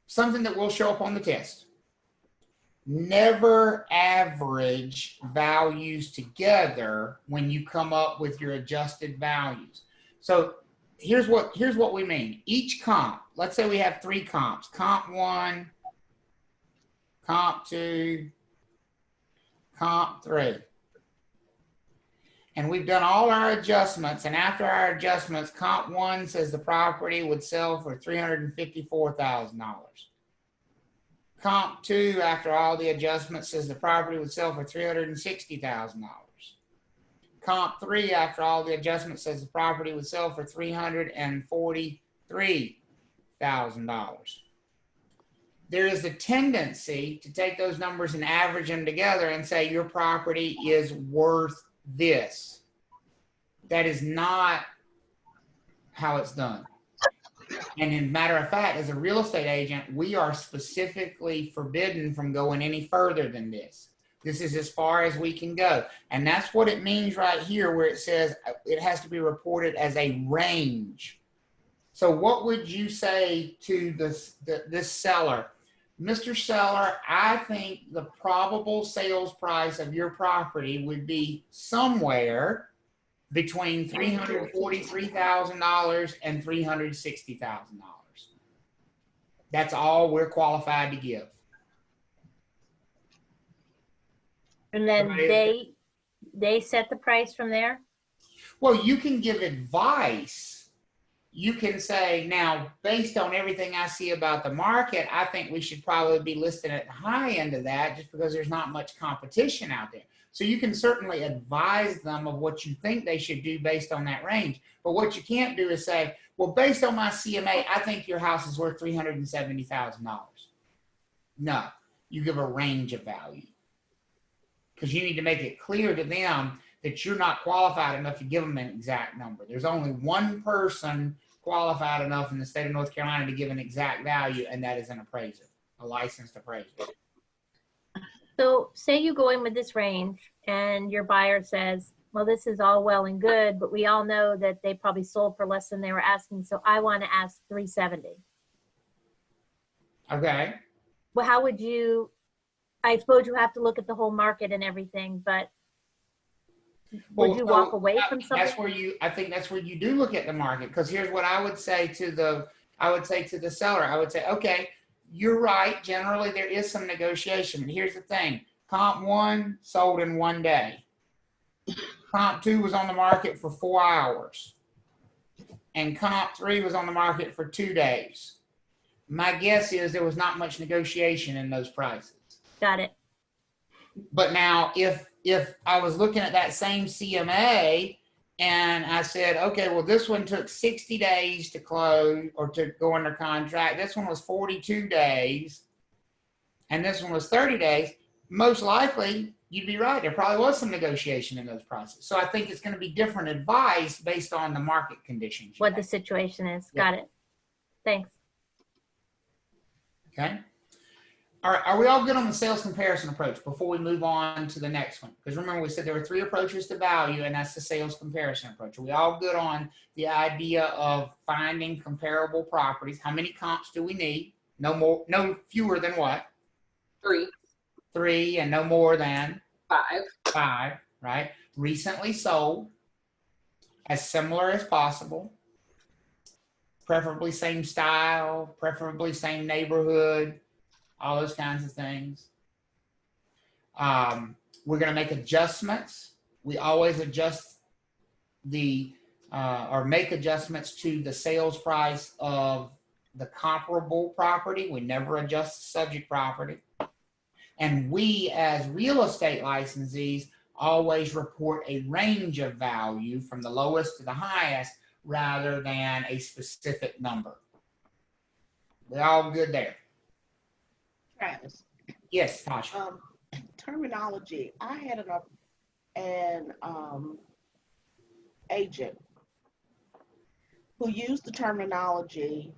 Something that will show up on the test. Never average values together when you come up with your adjusted values. So here's what we mean. Each comp, let's say we have 3 comps, comp 1, comp 2, comp 3. And we've done all our adjustments, and after our adjustments, comp 1 says the property would sell for $354,000. Comp 2, after all the adjustments, says the property would sell for $360,000. Comp 3, after all the adjustments, says the property would sell for $343,000. There is a tendency to take those numbers and average them together and say your property is worth this. That is not how it's done. And in matter of fact, as a real estate agent, we are specifically forbidden from going any further than this. This is as far as we can go. And that's what it means right here where it says it has to be reported as a range. So what would you say to this seller? Mr. Seller, I think the probable sales price of your property would be somewhere between $343,000 and $360,000. That's all we're qualified to give. And then they set the price from there? Well, you can give advice. You can say, now, based on everything I see about the market, I think we should probably be listed at the high end of that just because there's not much competition out there. So you can certainly advise them of what you think they should do based on that range. But what you can't do is say, well, based on my CMA, I think your house is worth $370,000. No, you give a range of value. Because you need to make it clear to them that you're not qualified enough to give them an exact number. There's only one person qualified enough in the state of North Carolina to give an exact value, and that is an appraiser, a licensed appraiser. So say you go in with this range and your buyer says, well, this is all well and good, but we all know that they probably sold for less than they were asking. So I want to ask 370. Okay. Well, how would you, I suppose you have to look at the whole market and everything, but would you walk away from something? That's where I think that's where you do look at the market. Because here's what I would say to the seller. I would say, okay, you're right. Generally, there is some negotiation. But here's the thing. Comp 1 sold in 1 day. Comp 2 was on the market for 4 hours. And Comp 3 was on the market for 2 days. My guess is there was not much negotiation in those prices. Got it. But now, if I was looking at that same CMA and I said, okay, well, this one took 60 days to close or to go under contract. This one was 42 days. And this one was 30 days. Most likely, you'd be right. There probably was some negotiation in those prices. So I think it's going to be different advice based on the market conditions. What the situation is. Yeah. Got it. Thanks. Okay. All right, are we all good on the sales comparison approach before we move on to the next one? Because remember, we said there were 3 approaches to value, and that's the sales comparison approach. Are we all good on the idea of finding comparable properties? How many comps do we need? No fewer than what? 3. 3, and no more than? 5. 5, right? Recently sold, as similar as possible, preferably same style, preferably same neighborhood, all those kinds of things. We're going to make adjustments. We always adjust or make adjustments to the sales price of the comparable property. We never adjust the subject property. And we, as real estate licensees, always report a range of value from the lowest to the highest rather than a specific number. We're all good there. Travis. Yes, Tasha. Terminology. I had an agent who used the terminology,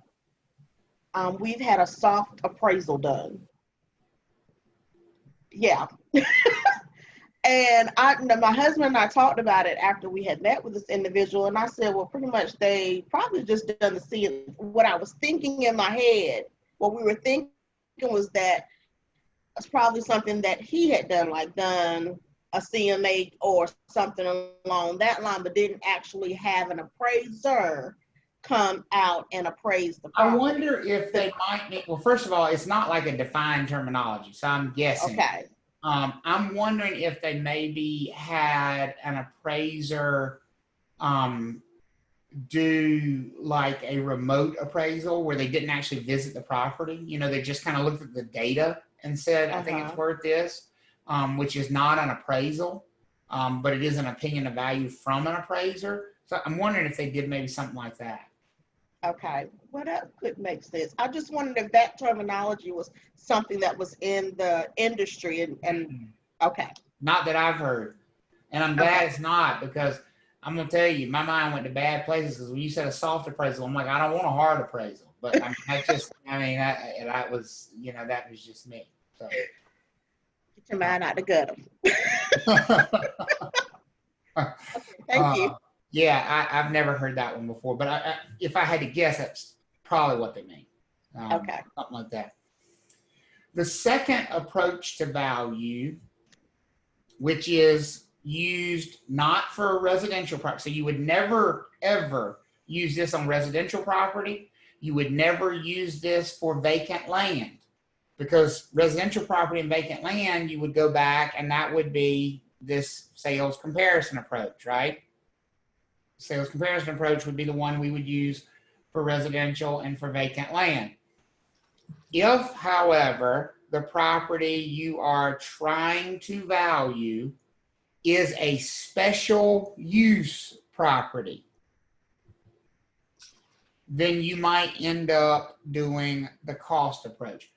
we've had a soft appraisal done. Yeah. And my husband and I talked about it after we had met with this individual, and I said, well, pretty much they probably just done the CMA. What I was thinking in my head, what we were thinking was that it's probably something that he had done a CMA or something along that line, but didn't actually have an appraiser come out and appraise the property. I wonder if they might need, well, first of all, it's not like a defined terminology, so I'm guessing. Okay. I'm wondering if they maybe had an appraiser do like a remote appraisal where they didn't actually visit the property. You know, they just kind of looked at the data and said, I think it's worth this, which is not an appraisal, but it is an opinion of value from an appraiser. So I'm wondering if they did maybe something like that. Okay, well, that could make sense. I just wondered if that terminology was something that was in the industry and okay. Not that I've heard. And I'm glad it's not, because I'm going to tell you, my mind went to bad places, because when you said a soft appraisal, I'm like, I don't want a hard appraisal. But I mean, that was, you know, that was just me. So. Get your mind out the gutter. Okay, thank you. Yeah, I've never heard that one before, but if I had to guess, that's probably what they mean. Okay. Something like that. The second approach to value, which is used not for a residential property, so you would never, ever use this on residential property. You would never use this for vacant land, because residential property and vacant land, you would go back and that would be this sales comparison approach, right? Sales comparison approach would be the one we would use for residential and for vacant land. If, however, the property you are trying to value is a special use property, then you might end up doing the cost approach.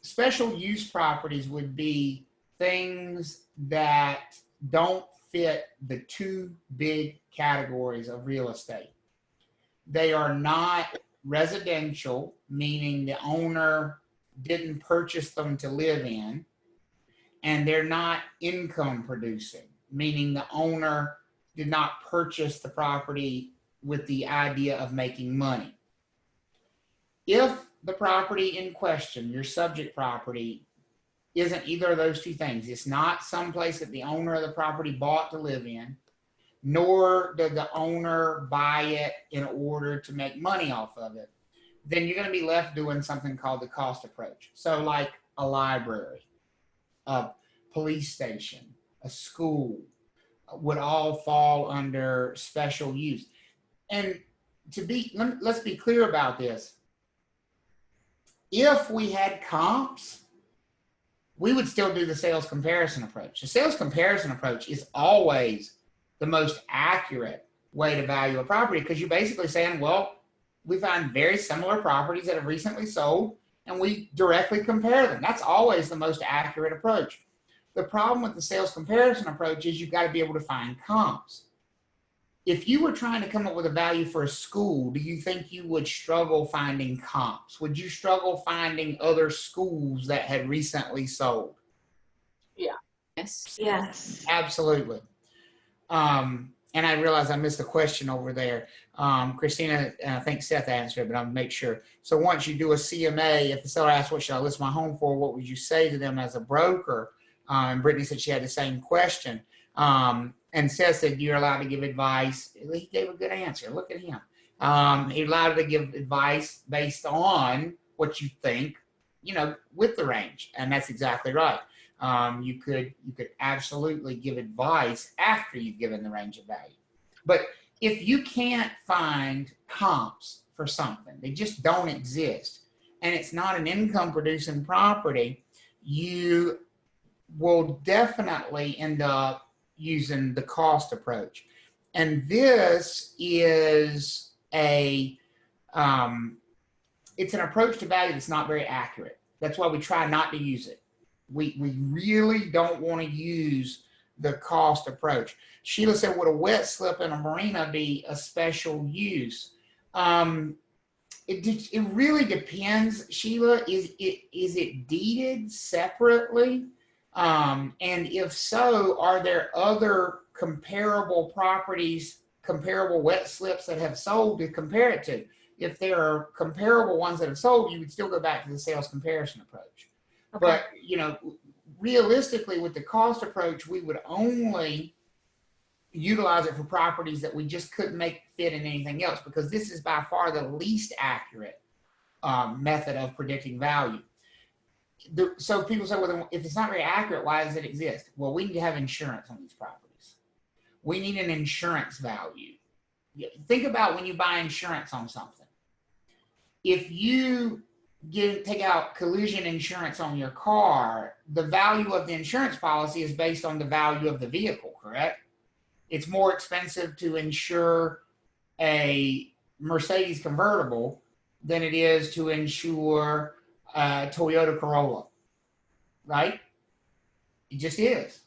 Special use properties would be things that don't fit the two big categories of real estate. They are not residential, meaning the owner didn't purchase them to live in, and they're not income producing, meaning the owner did not purchase the property with the idea of making money. If the property in question, your subject property, isn't either of those two things, it's not someplace that the owner of the property bought to live in, nor did the owner buy it in order to make money off of it, then you're going to be left doing something called the cost approach. So like a library, a police station, a school would all fall under special use. And let's be clear about this. If we had comps, we would still do the sales comparison approach. The sales comparison approach is always the most accurate way to value a property, because you're basically saying, well, we find very similar properties that have recently sold and we directly compare them. That's always the most accurate approach. The problem with the sales comparison approach is you've got to be able to find comps. If you were trying to come up with a value for a school, do you think you would struggle finding comps? Would you struggle finding other schools that had recently sold? Yeah. Yes. Yes. Absolutely. And I realize I missed a question over there. Christina, I think Seth answered it, but I'll make sure. So once you do a CMA, if the seller asks, what should I list my home for? What would you say to them as a broker? And Brittany said she had the same question. And Seth said, you're allowed to give advice. He gave a good answer. Look at him. He's allowed to give advice based on what you think, you know, with the range. And that's exactly right. You could absolutely give advice after you've given the range of value. But if you can't find comps for something, they just don't exist, and it's not an income producing property, you will definitely end up using the cost approach. And this is it's an approach to value that's not very accurate. That's why we try not to use it. We really don't want to use the cost approach. Sheila said, would a wet slip in a marina be a special use? It really depends, Sheila. Is it deeded separately? And if so, are there other comparable properties, comparable wet slips that have sold to compare it to? If there are comparable ones that have sold, you would still go back to the sales comparison approach. Okay. But, you know, realistically, with the cost approach, we would only utilize it for properties that we just couldn't make fit in anything else, because this is by far the least accurate method of predicting value. So people say, well, if it's not very accurate, why does it exist? Well, we need to have insurance on these properties. We need an insurance value. Think about when you buy insurance on something. If you take out collision insurance on your car, the value of the insurance policy is based on the value of the vehicle, correct? It's more expensive to insure a Mercedes convertible than it is to insure a Toyota Corolla, right? It just is,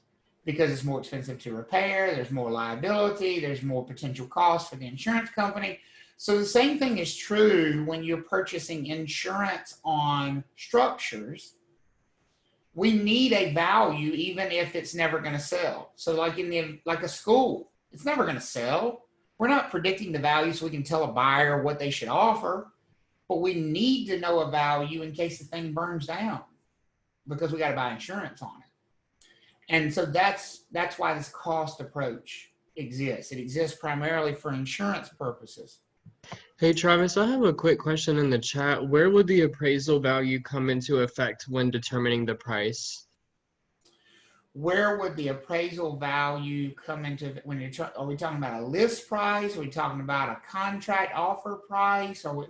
because it's more expensive to repair, there's more liability, there's more potential costs for the insurance company. So the same thing is true when you're purchasing insurance on structures. We need a value even if it's never going to sell. So like like a school, it's never going to sell. We're not predicting the value so we can tell a buyer what they should offer, but we need to know a value in case the thing burns down, because we got to buy insurance on it. And so that's why this cost approach exists. It exists primarily for insurance purposes. Hey, Travis, I have a quick question in the chat. Where would the appraisal value come into effect when determining the price? Where would the appraisal value come into, are we talking about a list price? Are we talking about a contract offer price? Or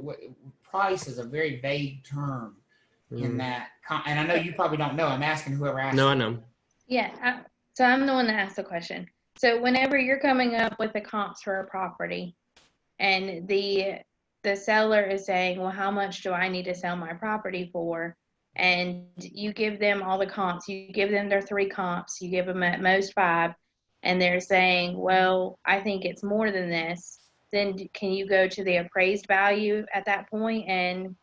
price is a very vague term in that. And I know you probably don't know. I'm asking whoever asked. No, I know. Yeah, so I'm the one that asked the question. So whenever you're coming up with the comps for a property, and the seller is saying, well, how much do I need to sell my property for? And you give them all the comps, you give them their 3 comps, you give them at most 5, and they're saying, well, I think it's more than this, then can you go to the appraised value at that point? And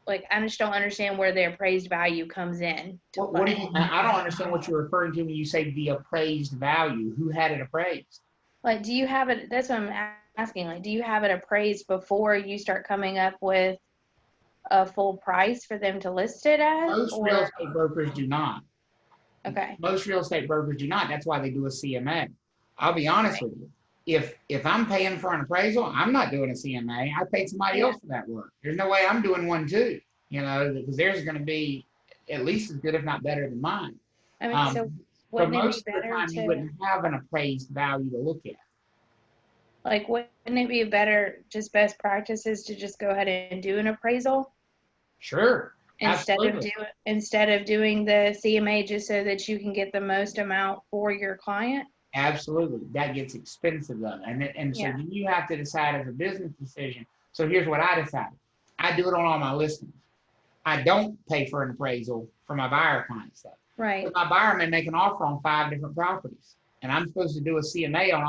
like, I just don't understand where the appraised value comes in. What do you, I don't understand what you're referring to when you say the appraised value. Who had it appraised? Like, do you have it, that's what I'm asking, like, do you have it appraised before you start coming up with a full price for them to list it as? Most real estate brokers do not. Okay. Most real estate brokers do not. That's why they do a CMA. I'll be honest with you. If I'm paying for an appraisal, I'm not doing a CMA. I paid somebody else for that work. There's no way I'm doing one too, you know, because theirs is going to be at least as good, if not better than mine. I mean, so wouldn't it be better you wouldn't have an appraised value to look at. Like, wouldn't it be better, just best practices to just go ahead and do an appraisal? Sure. Instead of doing the CMA, just so that you can get the most amount for your client? Absolutely. That gets expensive though. And so then you have to decide as a business decision. So here's what I decided. I do it on all my listings. I don't pay for an appraisal for my buyer client stuff. Right. But my buyer may make an offer on 5 different properties, and I'm supposed to do a CMA on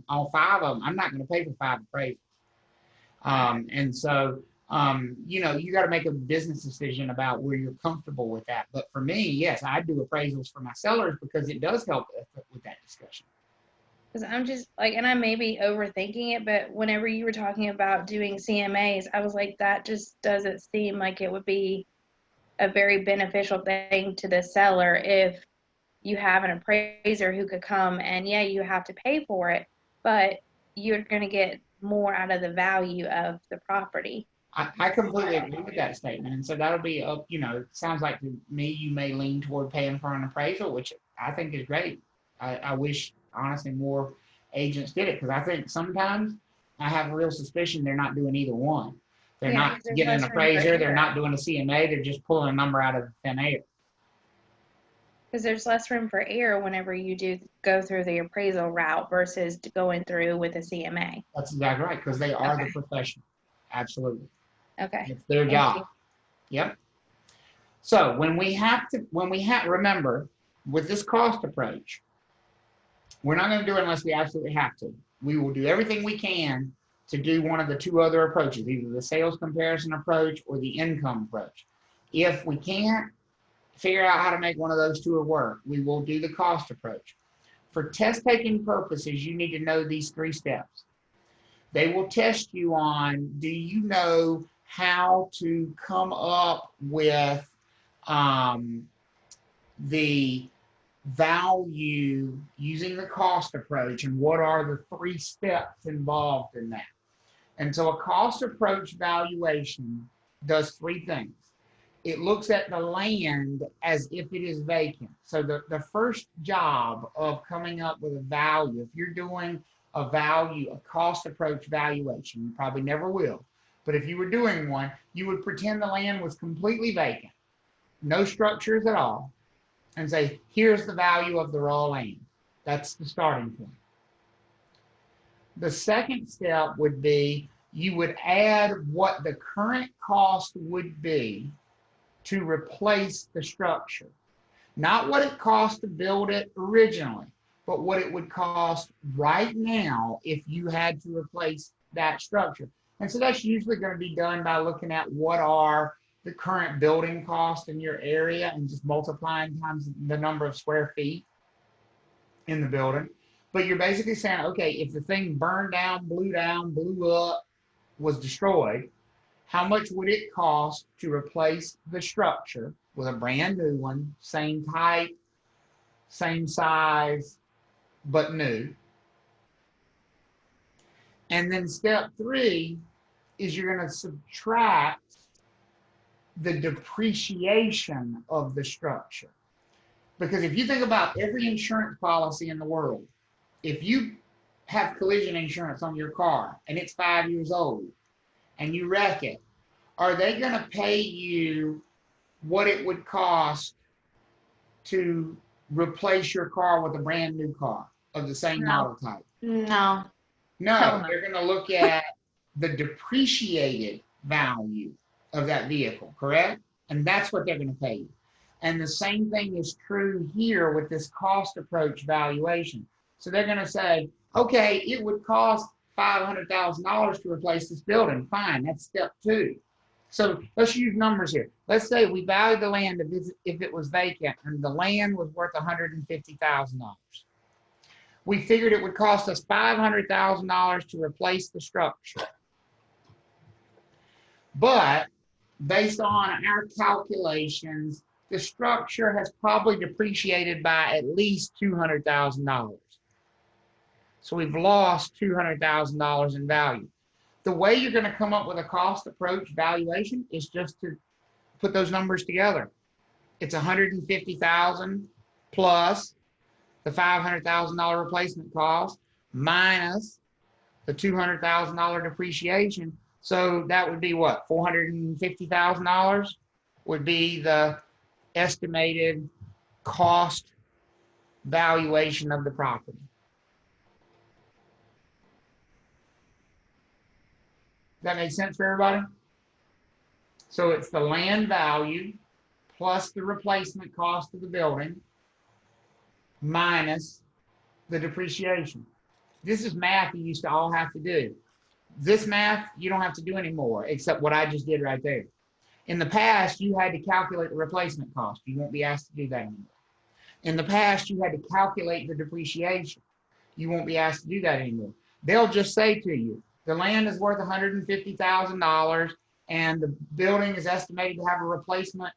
all 5 of them. I'm not going to pay for 5 appraisals. And so, you know, you got to make a business decision about where you're comfortable with that. But for me, yes, I do appraisals for my sellers because it does help with that discussion. Because I'm just like, and I may be overthinking it, but whenever you were talking about doing CMAs, I was like, that just doesn't seem like it would be a very beneficial thing to the seller if you have an appraiser who could come and, yeah, you have to pay for it, but you're going to get more out of the value of the property. I completely agree with that statement. And so that'll be up, it sounds like to me, you may lean toward paying for an appraisal, which I think is great. I wish honestly more agents did it because I think sometimes I have a real suspicion they're not doing either one. They're Yeah, not 'cause there's getting an less room for appraiser, they're error. not doing a CMA, they're just pulling a number out of thin air. Because there's less room for error whenever you do go through the appraisal route versus going through with a CMA. That's exactly right, because they are Okay. the professional. Absolutely. Okay. It's their Thank job. you. Yep. So remember, with this cost approach, we're not going to do it unless we absolutely have to. We will do everything we can to do one of the two other approaches, either the sales comparison approach or the income approach. If we can't figure out how to make one of those two work, we will do the cost approach. For test taking purposes, you need to know these 3 steps. They will test you on, do you know how to come up with the value using the cost approach, and what are the 3 steps involved in that? And so a cost approach valuation does 3 things. It looks at the land as if it is vacant. So the first job of coming up with a value, if you're doing a cost approach valuation, you probably never will, but if you were doing one, you would pretend the land was completely vacant, no structures at all, and say, here's the value of the raw land. That's the starting point. The second step would be you would add what the current cost would be to replace the structure. Not what it cost to build it originally, but what it would cost right now if you had to replace that structure. And so that's usually going to be done by looking at what are the current building costs in your area and just multiplying times the number of square feet in the building. But you're basically saying, okay, if the thing burned down, blew up, was destroyed, how much would it cost to replace the structure with a brand new one, same type, same size, but new? And then step 3 is you're going to subtract the depreciation of the structure. Because if you think about every insurance policy in the world, if you have collision insurance on your car and it's 5 years old and you wreck it, are they going to pay you what it would cost to replace your car with a brand new car of the same model type? No. No, they're going to look at the depreciated value of that vehicle, correct? And that's what they're going to pay you. And the same thing is true here with this cost approach valuation. So they're going to say, okay, it would cost $500,000 to replace this building. Fine, that's step 2. So let's use numbers here. Let's say we valued the land if it was vacant and the land was worth $150,000. We figured it would cost us $500,000 to replace the structure. But based on our calculations, the structure has probably depreciated by at least $200,000. So we've lost $200,000 in value. The way you're going to come up with a cost approach valuation is just to put those numbers together. It's $150,000 plus the $500,000 replacement cost minus the $200,000 depreciation. So that would be what? $450,000 would be the estimated cost valuation of the property. That makes sense for everybody? So it's the land value plus the replacement cost of the building minus the depreciation. This is math you used to all have to do. This math you don't have to do anymore, except what I just did right there. In the past, you had to calculate the replacement cost. You won't be asked to do that anymore. In the past, you had to calculate the depreciation. You won't be asked to do that anymore. They'll just say to you, the land is worth $150,000 and the building is estimated to have a replacement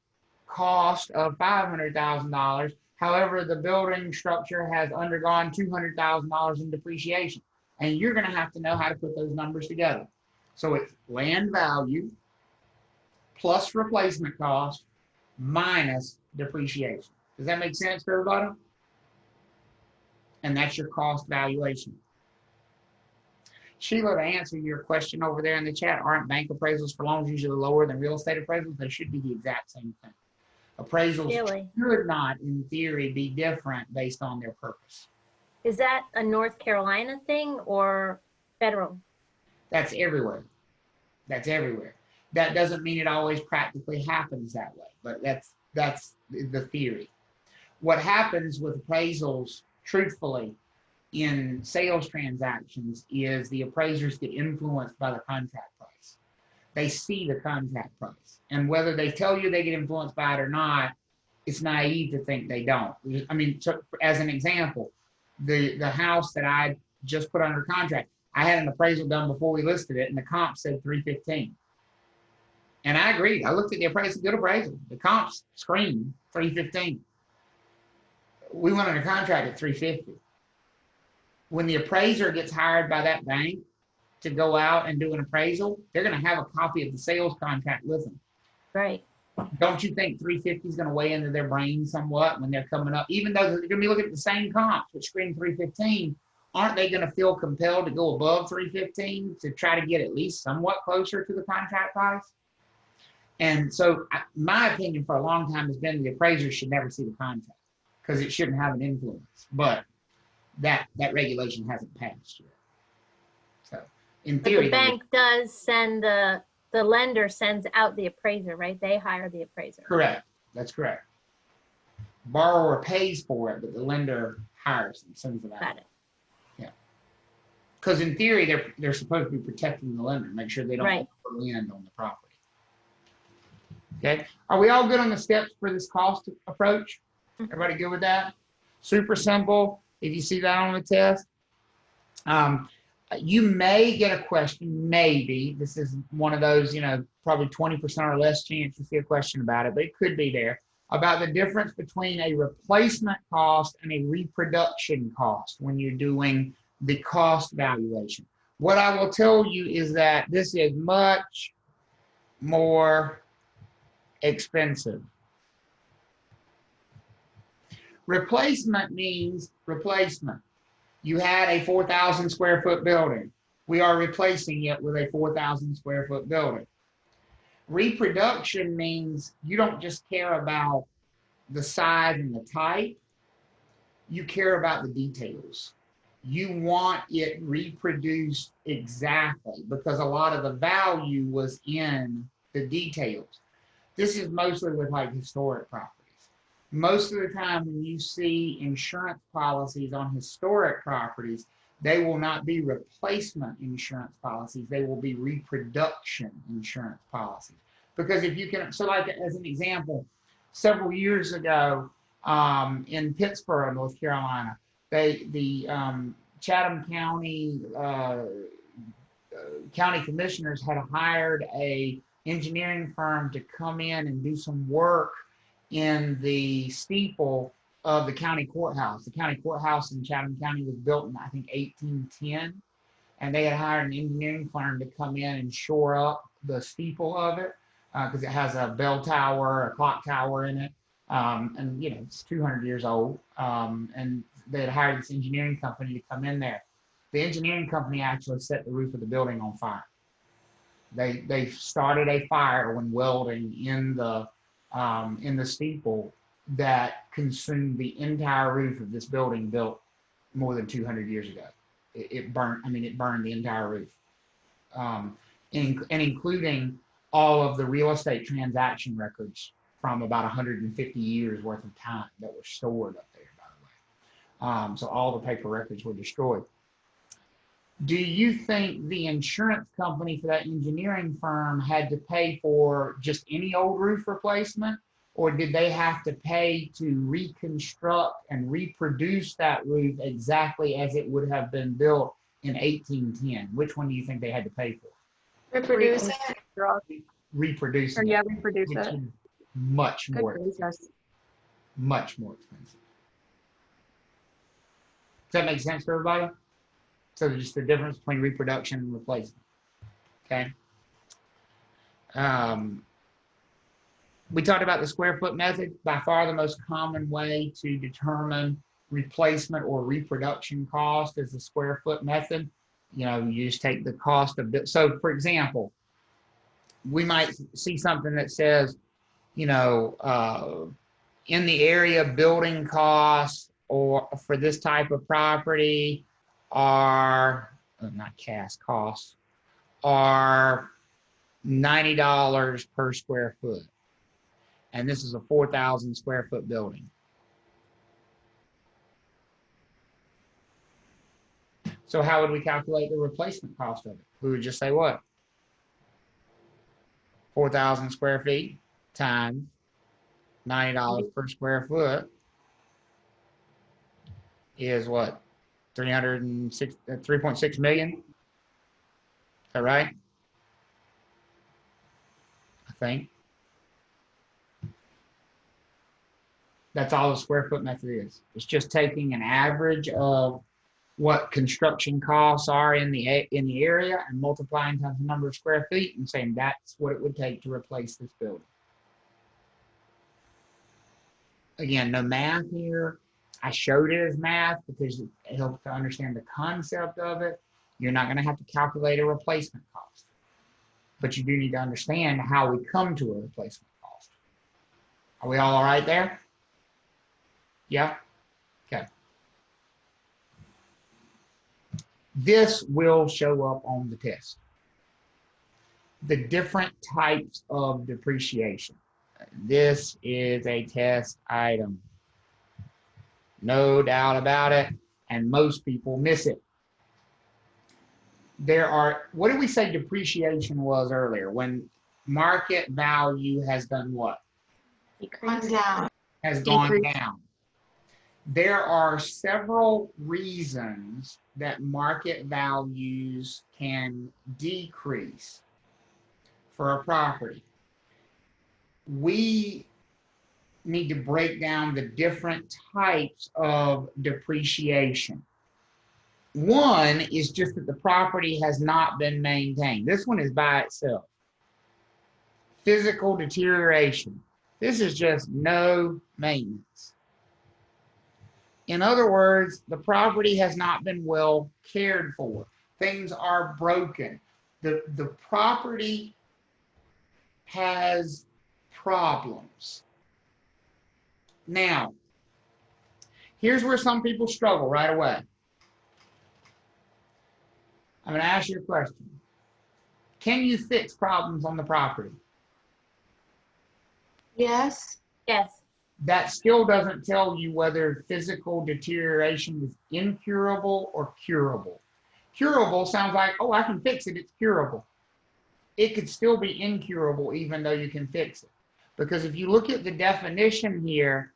cost of $500,000. However, the building structure has undergone $200,000 in depreciation. And you're going to have to know how to put those numbers together. So it's land value plus replacement cost minus depreciation. Does that make sense to everybody? And that's your cost valuation. Sheila, to answer your question over there in the chat, aren't bank appraisals for loans usually lower than real estate appraisals? They should be the exact same thing. Appraisals Really? should not, in theory, be different based on their purpose. Is that a North Carolina thing or federal? That's everywhere. That's everywhere. That doesn't mean it always practically happens that way, but that's the theory. What happens with appraisals, truthfully, in sales transactions is the appraisers get influenced by the contract price. They see the contract price. And whether they tell you they get influenced by it or not, it's naive to think they don't. I mean, as an example, the house that I just put under contract, I had an appraisal done before we listed it, and the comp said 315. And I agreed. I looked at the appraisal, good appraisal. The comps screamed 315. We went under contract at 350. When the appraiser gets hired by that bank to go out and do an appraisal, they're going to have a copy of the sales contract with them. Right. Don't you think 350 is going to weigh into their brain somewhat when they're coming up? Even though they're going to be looking at the same comps, which scream 315, aren't they going to feel compelled to go above 315 to try to get at least somewhat closer to the contract price? And so my opinion for a long time has been the appraiser should never see the contract because it shouldn't have an influence. But that regulation hasn't passed yet. So in But theory, the bank does send the lender sends out the appraiser, right? They hire the appraiser. Correct. That's correct. Borrower pays for it, but the lender hires them, sends it out. Got it. Yeah. Because in theory, they're supposed to be protecting the lender, make sure they don't overlend on the property. Okay. Are we all good on the steps for this cost approach? Everybody good with that? Super simple. If you see that on the test, you may get a question, maybe. This is one of those, probably 20% or less chance you see a question about it, but it could be there, about the difference between a replacement cost and a reproduction cost when you're doing the cost valuation. What I will tell you is that this is much more expensive. Replacement means replacement. You had a 4,000 square foot building. We are replacing it with a 4,000 square foot building. Reproduction means you don't just care about the size and the type. You care about the details. You want it reproduced exactly because a lot of the value was in the details. This is mostly with like historic properties. Most of the time when you see insurance policies on historic properties, they will not be replacement insurance policies. They will be reproduction insurance policies. Because if you can, so like as an example, several years ago in Pittsburgh, North Carolina, the Chatham County county commissioners had hired a engineering firm to come in and do some work in the steeple of the county courthouse. The county courthouse in Chatham County was built in, I think, 1810. And they had hired an engineering firm to come in and shore up the steeple of it because it has a bell tower, a clock tower in it. And, it's 200 years old. And they had hired this engineering company to come in there. The engineering company actually set the roof of the building on fire. They started a fire when welding in the steeple that consumed the entire roof of this building built more than 200 years ago. It burned the entire roof, and including all of the real estate transaction records from about 150 years worth of time that were stored up there, by the way. So all the paper records were destroyed. Do you think the insurance company for that engineering firm had to pay for just any old roof replacement, or did they have to pay to reconstruct and reproduce that roof exactly as it would have been built in 1810? Which one do you think they had to pay for? Reproduce it. Reproducing Yeah, it, reproduce which it. is much Good more gracious. expensive. Much more expensive. Does that make sense to everybody? So just the difference between reproduction and replacement. Okay. We talked about the square foot method, by far the most common way to determine replacement or reproduction cost is the square foot method. You know, you just take the cost of it. So for example, we might see something that says, you know, in the area building costs or for this type of property are, not cash costs, are $90 per square foot. And this is a 4,000 square foot building. So how would we calculate the replacement cost of it? We would just say what? 4,000 square feet times $90 per square foot is what? 3.6 million? Is that right? I think. That's all the square foot method is. It's just taking an average of what construction costs are in the area and multiplying times the number of square feet and saying that's what it would take to replace this building. Again, no math here. I showed it as math because it helps to understand the concept of it. You're not going to have to calculate a replacement cost, but you do need to understand how we come to a replacement cost. Are we all right there? Yeah? Okay. This will show up on the test. The different types of depreciation. This is a test item. No doubt about it, and most people miss it. There are, what did we say depreciation was earlier? When market value has done what? Gone down. Has gone down. There are several reasons that market values can decrease for a property. We need to break down the different types of depreciation. One is just that the property has not been maintained. This one is by itself. Physical deterioration. This is just no maintenance. In other words, the property has not been well cared for. Things are broken. The property has problems. Now, here's where some people struggle right away. I'm going to ask you a question. Can you fix problems on the property? Yes. Yes. That still doesn't tell you whether physical deterioration is incurable or curable. Curable sounds like, oh, I can fix it, it's curable. It could still be incurable even though you can fix it. Because if you look at the definition here,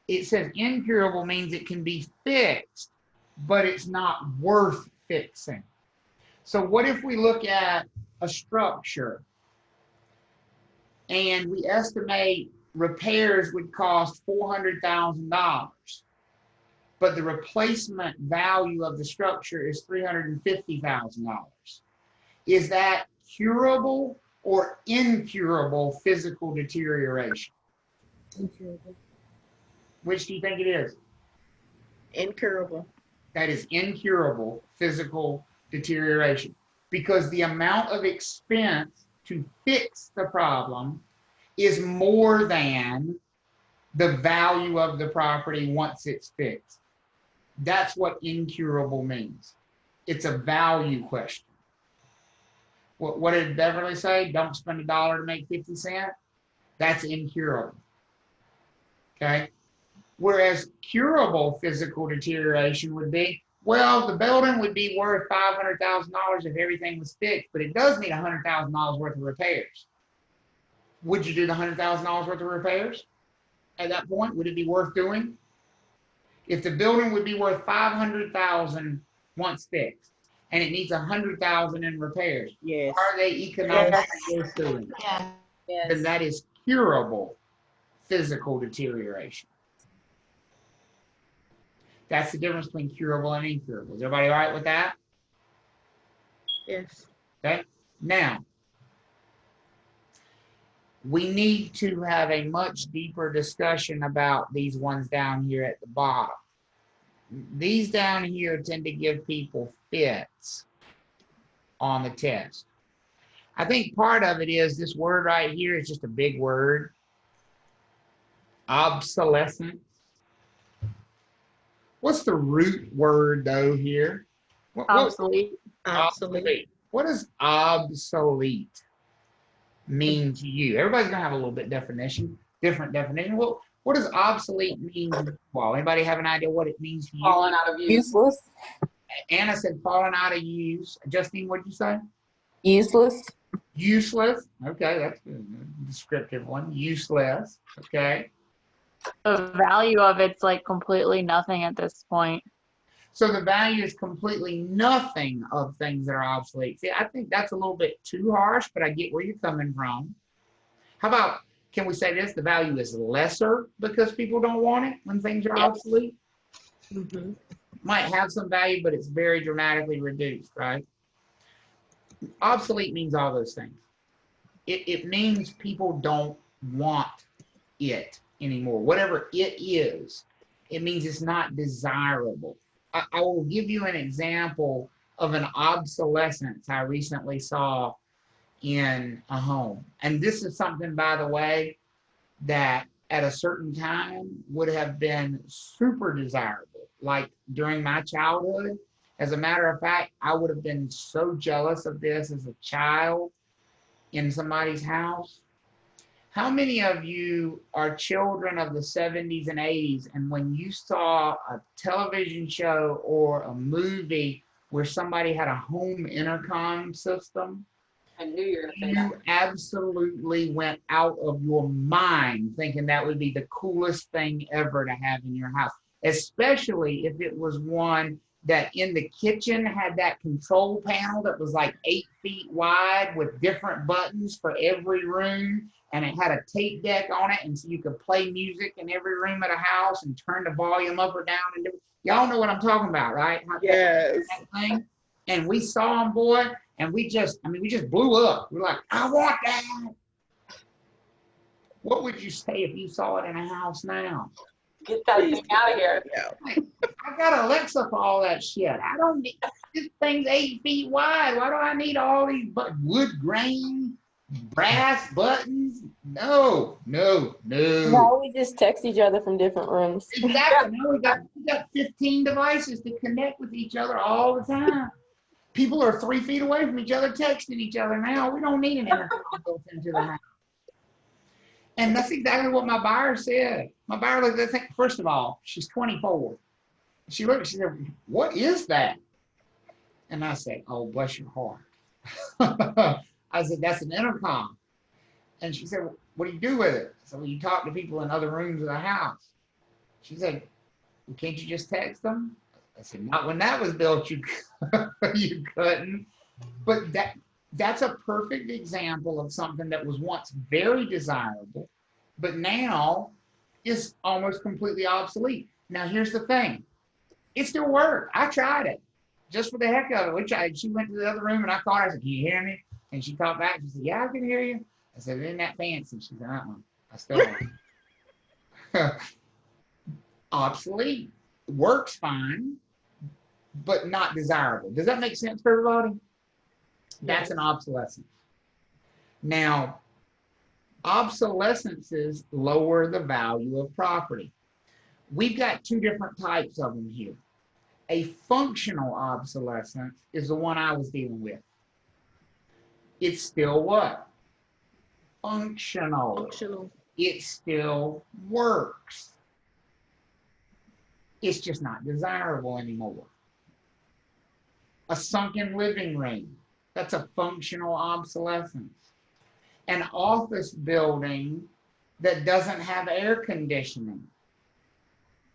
it says incurable means it can be fixed, but it's not worth fixing. So what if we look at a structure and we estimate repairs would cost $400,000, but the replacement value of the structure is $350,000. Is that curable or incurable physical deterioration? Incurable. Which do you think it is? Incurable. That is incurable physical deterioration, because the amount of expense to fix the problem is more than the value of the property once it's fixed. That's what incurable means. It's a value question. What did Beverly say? Don't spend $1 to make 50 cents. That's incurable. Okay. Whereas curable physical deterioration would be, well, the building would be worth $500,000 if everything was fixed, but it does need $100,000 worth of repairs. Would you do the $100,000 worth of repairs? At that point, would it be worth doing? If the building would be worth $500,000 once fixed, and it needs $100,000 in repairs, yes, are they economically worth doing? Yes. yes. Then that is curable physical deterioration. That's the difference between curable and incurable. Is everybody all right with that? Yes. Okay. Now, we need to have a much deeper discussion about these ones down here at the bottom. These down here tend to give people fits on the test. I think part of it is this word right here is just a big word. Obsolescence. What's the root word though here? Obsolete. Obsolete. What does obsolete mean to you? Everybody's gonna have a little bit different definition. Well, what does obsolete mean to you all? Anybody have an idea what it means to you? Falling out of use. Useless. Anna said falling out of use. Justine, what'd you say? Useless. Useless. Okay, that's a descriptive one. Useless. Okay. The value of it's like completely nothing at this point. So the value is completely nothing of things that are obsolete. See, I think that's a little bit too harsh, but I get where you're coming from. How about, can we say this? The value is lesser because people don't want it when things are obsolete? Mm-hmm. Might have some value, but it's very dramatically reduced, right? Obsolete means all those things. It means people don't want it anymore. Whatever it is, it means it's not desirable. I will give you an example of an obsolescence I recently saw in a home. And this is something, by the way, that at a certain time would have been super desirable. Like during my childhood, as a matter of fact, I would have been so jealous of this as a child in somebody's house. How many of you are children of the 70s and 80s, and when you saw a television show or a movie where somebody had a home intercom system, I knew you were going to say you absolutely went out of your mind thinking that would be the coolest thing ever to have in your house, especially if it was one that in the kitchen had that control panel that was like 8 feet wide with different buttons for every room, and it had a tape deck on it, and so you could play music in every room of the house and turn the volume up or down. And y'all know what I'm talking about, right? Yes. That thing. And we saw them, boy, and we just blew up. We're like, I want that. What would you say if you saw it in a house now? Get that thing out of here. I got Alexa for all that shit. I don't need, this thing's 8 feet wide. Why do I need all these wood grain, brass buttons? No. Now we just text each other from different rooms. Exactly. Now we got 15 devices to connect with each other all the time. People are 3 feet away from each other, texting each other now. We don't need an intercom built into the house. And that's exactly what my buyer said. My buyer looked at it, first of all, she's 24. She looked, she said, what is that? And I said, oh, bless your heart. I said, that's an intercom. And she said, what do you do with it? So you talk to people in other rooms of the house. She said, well, can't you just text them? I said, not when that was built, you couldn't. But that's a perfect example of something that was once very desirable, but now is almost completely obsolete. Now, here's the thing. It still worked. I tried it just for the heck of it. We tried. She went to the other room and I called her. I said, can you hear me? And she called back. She said, yeah, I can hear you. I said, isn't that fancy? She said, I still don't. Obsolete. Works fine, but not desirable. Does that make sense for everybody? That's an obsolescence. Now, obsolescences lower the value of property. We've got two different types of them here. A functional obsolescence is the one I was dealing with. It's still what? Functional. It still works. It's just not desirable anymore. A sunken living room. That's a functional obsolescence. An office building that doesn't have air conditioning.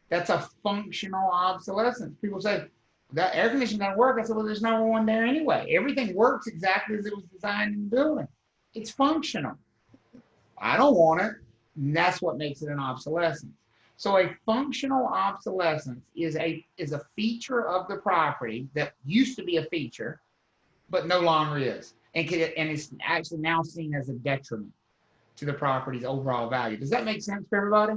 That's a functional obsolescence. People say, that air conditioning doesn't work. I said, well, there's no one there anyway. Everything works exactly as it was designed in the building. It's functional. I don't want it. And that's what makes it an obsolescence. So a functional obsolescence is a feature of the property that used to be a feature, but no longer is. And it's actually now seen as a detriment. to the property's overall value. Does that make sense for everybody?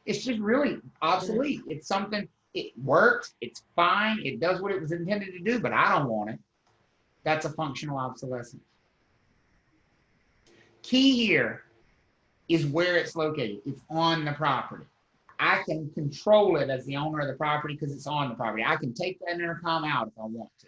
It's just really obsolete. It's something, it works, it's fine, it does what it was intended to do, but I don't want it. That's a functional obsolescence. Key here is where it's located. It's on the property. I can control it as the owner of the property because it's on the property. I can take that intercom out if I want to.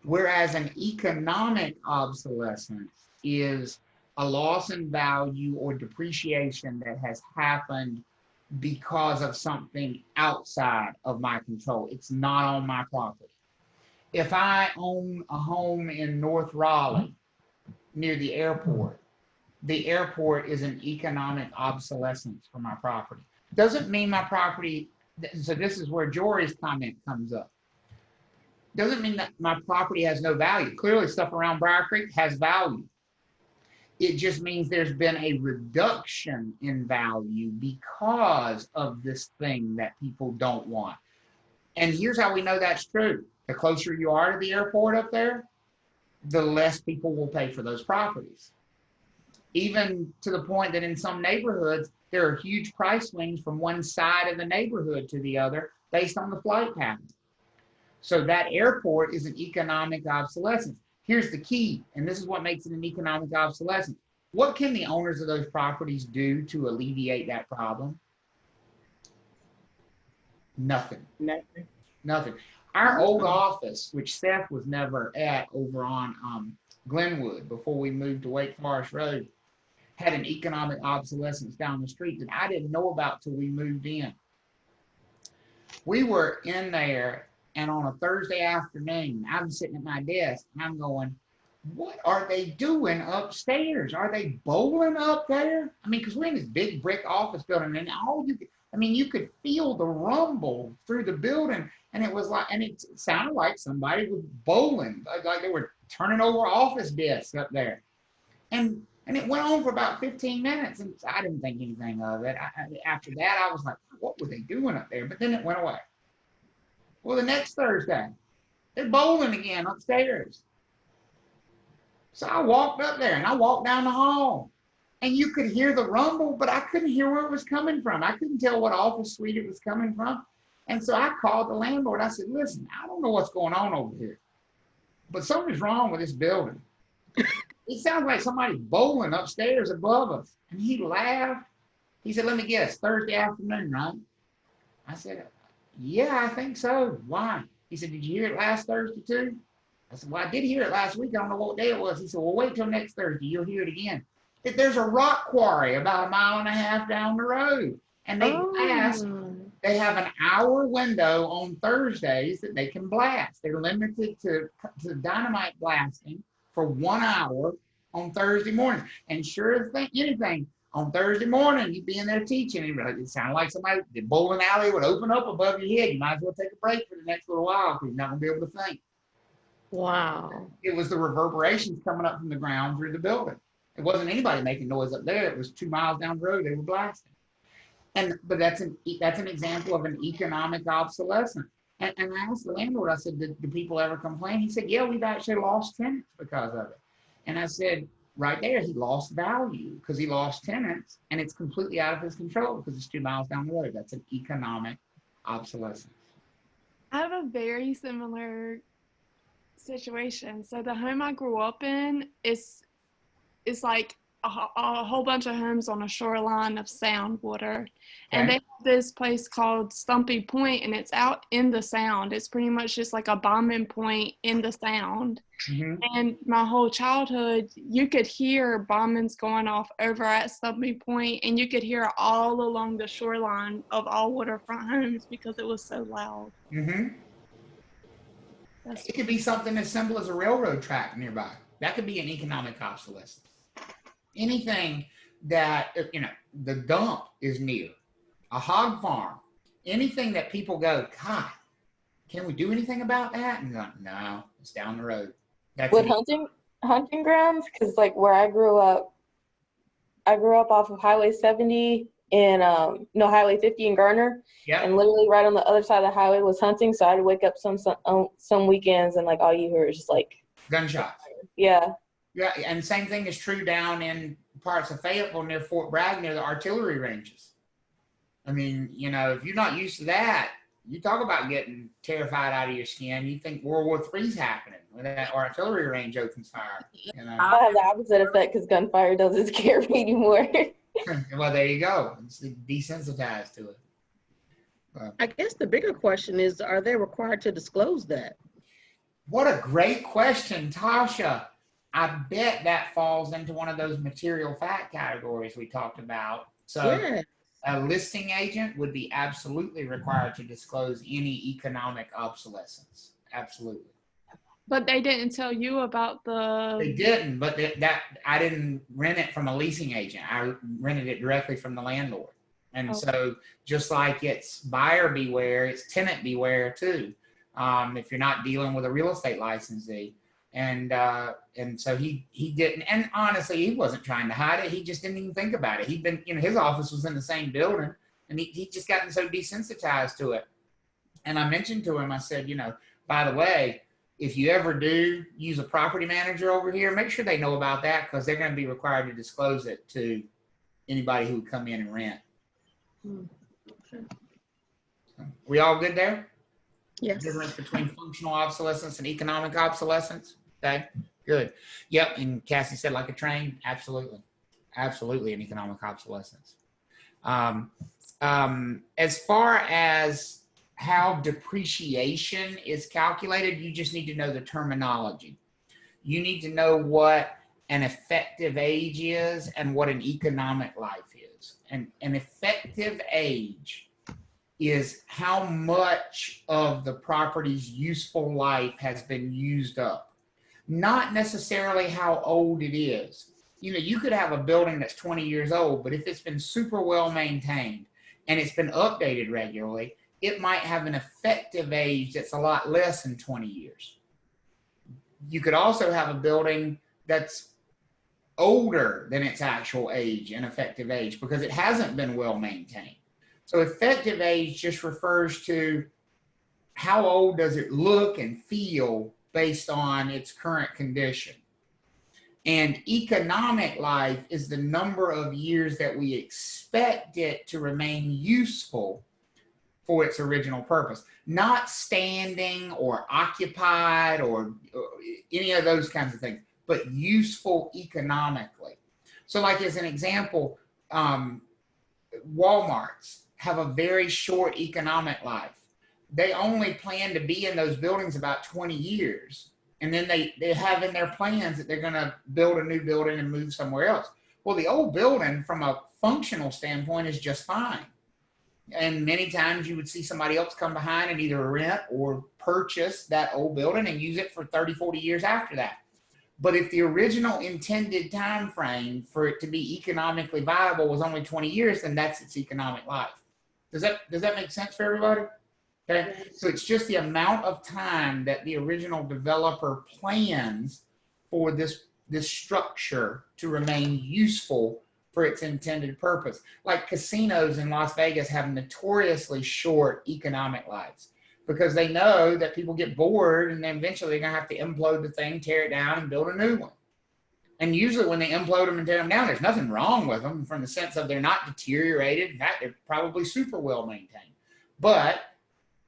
Whereas an economic obsolescence is a loss in value or depreciation that has happened because of something outside of my control. It's not on my property. If I own a home in North Raleigh near the airport is an economic obsolescence for my property. Doesn't mean my property, so this is where Jory's comment comes up. Doesn't mean that my property has no value. Clearly stuff around Briar Creek has value. It just means there's been a reduction in value because of this thing that people don't want. And here's how we know that's true. The closer you are to the airport up there, the less people will pay for those properties. Even to the point that in some neighborhoods, there are huge price swings from one side of the neighborhood to the other based on the flight pattern. So that airport is an economic obsolescence. Here's the key, and this is what makes it an economic obsolescence. What can the owners of those properties do to alleviate that problem? Nothing. Nothing. Our old office, which Seth was never at over on Glenwood before we moved to Wake Forest Road, had an economic obsolescence down the street that I didn't know about till we moved in. We were in there, and on a Thursday afternoon, I'm sitting at my desk, and I'm going, what are they doing upstairs? Are they bowling up there? I mean, because we're in this big brick office building, and all you could, I mean, you could feel the rumble through the building, and it was like, and it sounded like somebody was bowling, like they were turning over office desks up there. And it went on for about 15 minutes, and I didn't think anything of it. After that, I was like, what were they doing up there? But then it went away. Well, the next Thursday, they're bowling again upstairs. So I walked up there, and I walked down the hall, and you could hear the rumble, but I couldn't hear where it was coming from. I couldn't tell what office suite it was coming from. And so I called the landlord. I said, listen, I don't know what's going on over here, but something's wrong with this building. It sounds like somebody's bowling upstairs above us. And he laughed. He said, let me guess, Thursday afternoon, right? I said, yeah, I think so. Why? He said, did you hear it last Thursday too? I said, well, I did hear it last week. I don't know what day it was. He said, well, wait till next Thursday. You'll hear it again. There's a rock quarry about 1.5 miles down the road. And they blast. They have an hour window on Thursdays that they can blast. They're limited to dynamite blasting for 1 hour on Thursday morning. And sure as anything, on Thursday morning, you'd be in there teaching. And it sounded like somebody, the bowling alley would open up above your head. You might as well take a break for the next little while because you're not going to be able to think. Wow. It was the reverberations coming up from the ground through the building. It wasn't anybody making noise up there. It was 2 miles down the road they were blasting. But that's an example of an economic obsolescence. And I asked the landlord, I said, do people ever complain? He said, yeah, we've actually lost tenants because of it. And I said, right there, he lost value because he lost tenants, and it's completely out of his control because it's 2 miles down the road. That's an economic obsolescence. I have a very similar situation. So the home I grew up in is like a whole bunch of homes on a shoreline of sound water. Okay. And they have this place called Stumpy Point, and it's out in the sound. It's pretty much just like a bombing point in the sound. Mm-hmm. And my whole childhood, you could hear bombings going off over at Stumpy Point, and you could hear it all along the shoreline of all waterfront homes because it was so loud. Mm-hmm. It could be something as simple as a railroad track nearby. That could be an economic obsolescence. Anything that, the dump is near, a hog farm, anything that people go, God, can we do anything about that? And go, no, it's down the road. That's with hunting grounds, because like where I grew up off of Highway 70 and Highway 50 in Garner. Yep. And literally right on the other side of the highway was hunting. So I'd wake up some weekends and like all you hear is just like gunshots. Yeah. Yeah, and same thing is true down in parts of Fayetteville near Fort Bragg, near the artillery ranges. I mean, you know, if you're not used to that, you talk about getting terrified out of your skin. You think World War III's happening when that artillery range opens fire. You know. I have the opposite effect because gunfire doesn't scare me anymore. Well, there you go. It's desensitized to it. I guess the bigger question is, are they required to disclose that? What a great question, Tasha. I bet that falls into one of those material fact categories we talked about. So Yeah. a listing agent would be absolutely required to disclose any economic obsolescence. Absolutely. But they didn't tell you about the. They didn't, but that I didn't rent it from a leasing agent. I rented it directly from the landlord. And so just like it's buyer beware, it's tenant beware too. If you're not dealing with a real estate licensee. And so he didn't, and honestly, he wasn't trying to hide it. He just didn't even think about it. He'd been, you know, his office was in the same building, and he just gotten so desensitized to it. And I mentioned to him, I said, you know, by the way, if you ever do use a property manager over here, make sure they know about that, because they're going to be required to disclose it to anybody who would come in and rent. So, we all good there? Yes. Difference between functional obsolescence and economic obsolescence. Okay, good. Yep, and Cassie said like a train. Absolutely, absolutely, an economic obsolescence. As far as how depreciation is calculated, you just need to know the terminology. You need to know what an effective age is and what an economic life is. And an effective age is how much of the property's useful life has been used up. Not necessarily how old it is. You know, you could have a building that's 20 years old, but if it's been super well maintained and it's been updated regularly, it might have an effective age that's a lot less than 20 years. You could also have a building that's older than its actual age and effective age because it hasn't been well maintained. So effective age just refers to how old does it look and feel based on its current condition. And economic life is the number of years that we expect it to remain useful for its original purpose. Not standing or occupied or any of those kinds of things, but useful economically. So like as an example, Walmarts have a very short economic life. They only plan to be in those buildings about 20 years. And then they have in their plans that they're gonna build a new building and move somewhere else. Well, the old building from a functional standpoint is just fine. And many times you would see somebody else come behind and either rent or purchase that old building and use it for 30, 40 years after that. But if the original intended time frame for it to be economically viable was only 20 years, then that's its economic life. Does that make sense for everybody? Okay, so it's just the amount of time that the original developer plans for this structure to remain useful for its intended purpose. Like casinos in Las Vegas have notoriously short economic lives because they know that people get bored and then eventually they're gonna have to implode the thing, tear it down, and build a new one. And usually when they implode them and tear them down, there's nothing wrong with them from the sense of they're not deteriorated. In fact, they're probably super well maintained. But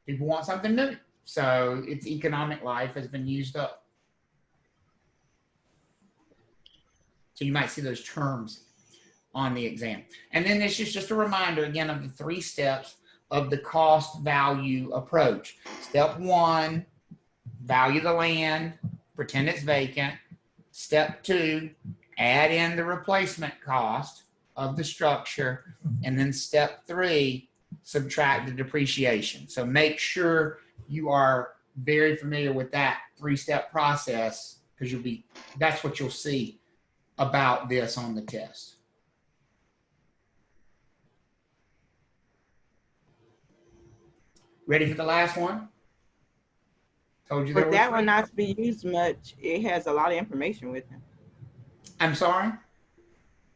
people want something new. So its economic life has been used up. So you might see those terms on the exam. And then this is just a reminder again of the 3 steps of the cost value approach. Step 1, value the land, pretend it's vacant. Step 2, add in the replacement cost of the structure. And then step 3, subtract the depreciation. So make sure you are very familiar with that 3-step process because that's what you'll see about this on the test. Ready for the last one? Told you there For was that one not to be used much, it has a lot of information with it. I'm sorry?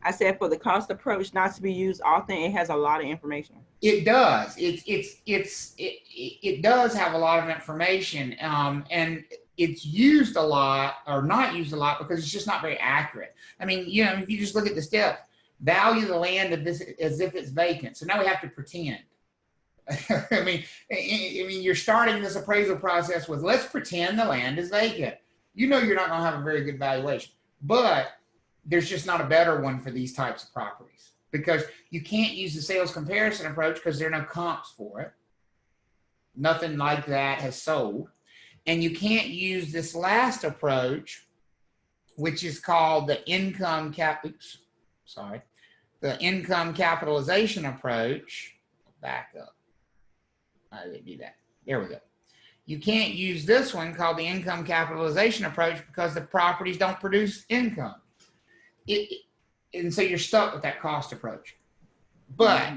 I said for the cost approach not to be used often, it has a lot of information. It does. It does have a lot of information. And it's used a lot or not used a lot because it's just not very accurate. I mean, you know, if you just look at the steps, value the land as if it's vacant. So now we have to pretend. I mean, you're starting this appraisal process with, let's pretend the land is vacant. You know you're not going to have a very good valuation, but there's just not a better one for these types of properties because you can't use the sales comparison approach because there are no comps for it. Nothing like that has sold. And you can't use this last approach, which is called the income capitalization approach. Back up. How did it do that? There we go. You can't use this one called the income capitalization approach because the properties don't produce income. And so you're stuck with that cost approach. But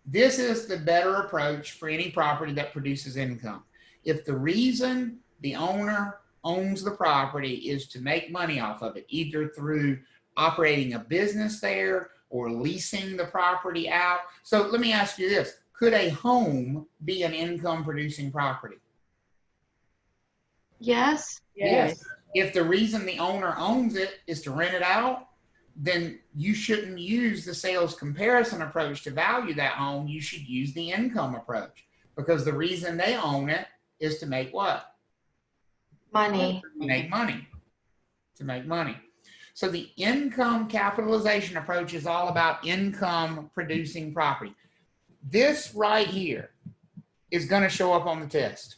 this is the better approach for any property that produces income. If the reason the owner owns the property is to make money off of it, either through operating a business there or leasing the property out. So let me ask you this. Could a home be an income producing property? Yes. Yes. If the reason the owner owns it is to rent it out, then you shouldn't use the sales comparison approach to value that home. You should use the income approach because the reason they own it is to make what? Money. Make money. To make money. So the income capitalization approach is all about income producing property. This right here is going to show up on the test.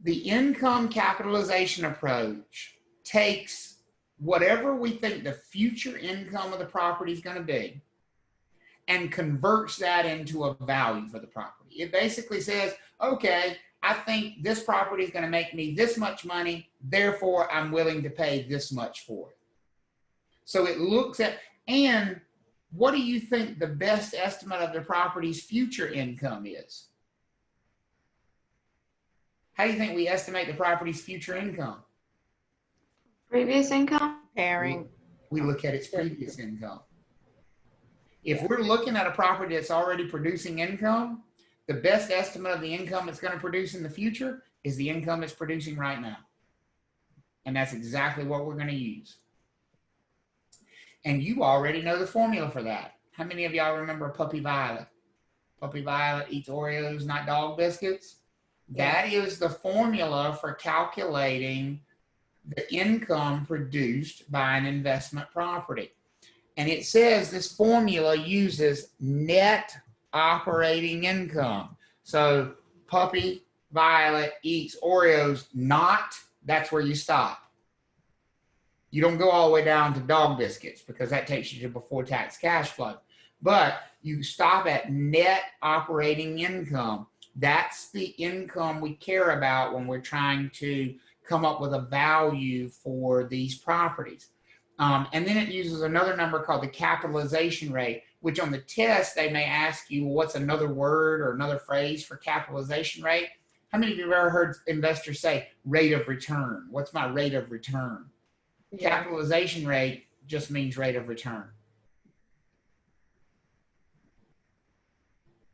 The income capitalization approach takes whatever we think the future income of the property is going to be and converts that into a value for the property. It basically says, okay, I think this property is going to make me this much money, therefore I'm willing to pay this much for it. So it looks at, and what do you think the best estimate of the property's future income is? How do you think we estimate the property's future income? Previous income? Comparing. We look at its previous income. If we're looking at a property that's already producing income, the best estimate of the income it's going to produce in the future is the income it's producing right now. And that's exactly what we're going to use. And you already know the formula for that. How many of y'all remember Puppy Violet? Puppy Violet eats Oreos, not dog biscuits. That is the formula for calculating the income produced by an investment property. And it says this formula uses net operating income. So Puppy Violet eats Oreos, not, that's where you stop. You don't go all the way down to dog biscuits because that takes you to before tax cash flow. But you stop at net operating income. That's the income we care about when we're trying to come up with a value for these properties. And then it uses another number called the capitalization rate, which on the test, they may ask you, what's another word or another phrase for capitalization rate? How many of you have ever heard investors say rate of return? What's my rate of return? Capitalization rate just means rate of return.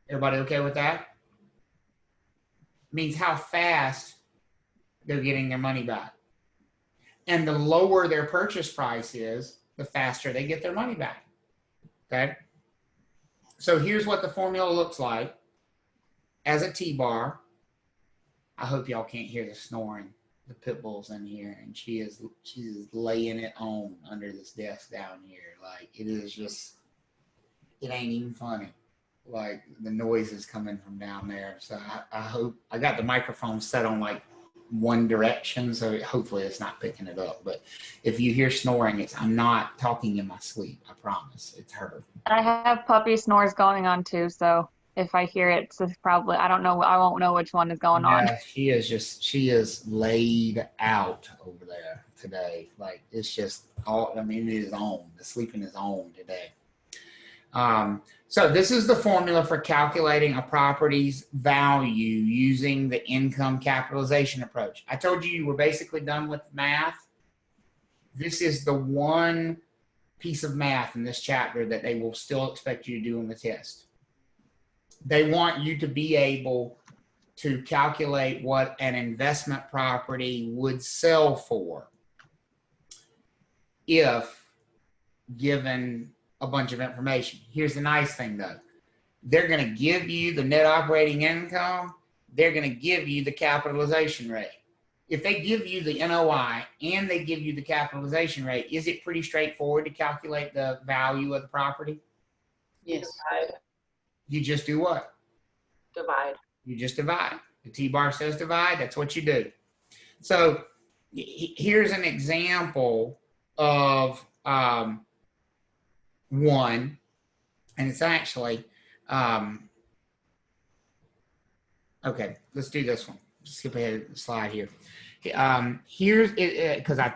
Everybody okay with that? Means how fast they're getting their money back. And the lower their purchase price is, the faster they get their money back. Okay? So here's what the formula looks like as a T-bar. I hope y'all can't hear the snoring. The pit bull's in here, and she's laying it on under this desk down here. Like, it is just, it ain't even funny. Like, the noise is coming from down there. So I hope, I got the microphone set on like one direction, so hopefully it's not picking it up. But if you hear snoring, I'm not talking in my sleep. I promise. It's her. I have puppy snores going on too, so if I hear it, it's probably, I don't know, I won't know which one is going on. She is laid out over there today. Like, it's just all, I mean, it is on. The sleeping is on today. So this is the formula for calculating a property's value using the income capitalization approach. I told you were basically done with math. This is the one piece of math in this chapter that they will still expect you to do in the test. They want you to be able to calculate what an investment property would sell for if given a bunch of information. Here's the nice thing though. They're going to give you the net operating income. They're going to give you the capitalization rate. If they give you the NOI and they give you the capitalization rate, is it pretty straightforward to calculate the value of the property? Yes. You just do what? Divide. You just divide. The T-bar says divide, that's what you do. So here's an example of one, and it's actually, okay, let's do this one. Skip ahead of the slide here. Here's it, because I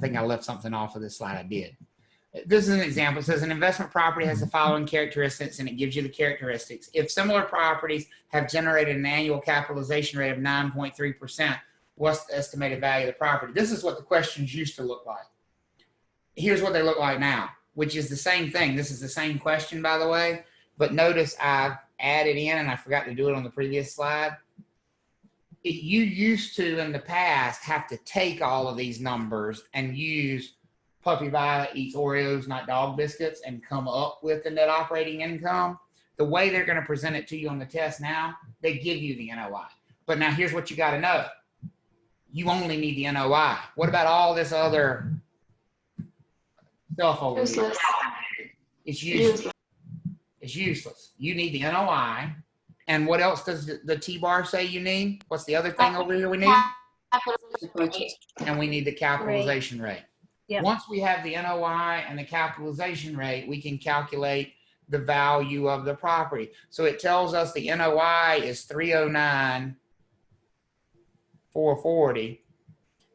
think I left something off of this slide. I did. This is an example. It says an investment property has the following characteristics, and it gives you the characteristics. If similar properties have generated an annual capitalization rate of 9.3%, what's the estimated value of the property? This is what the questions used to look like. Here's what they look like now, which is the same thing. This is the same question, by the way, but notice I've added in, and I forgot to do it on the previous slide. You used to, in the past, have to take all of these numbers and use Puppy Violet eats Oreos, not dog biscuits, and come up with the net operating income. The way they're going to present it to you on the test now, they give you the NOI. But now here's what you got to know. You only need the NOI. What about all this other stuff over here? It's useless. It's useless. You need the NOI. And what else does the T-bar say you need? What's the other thing over here we need? And we need the capitalization rate. Yep. Once we have the NOI and the capitalization rate, we can calculate the value of the property. So it tells us the NOI is $309,440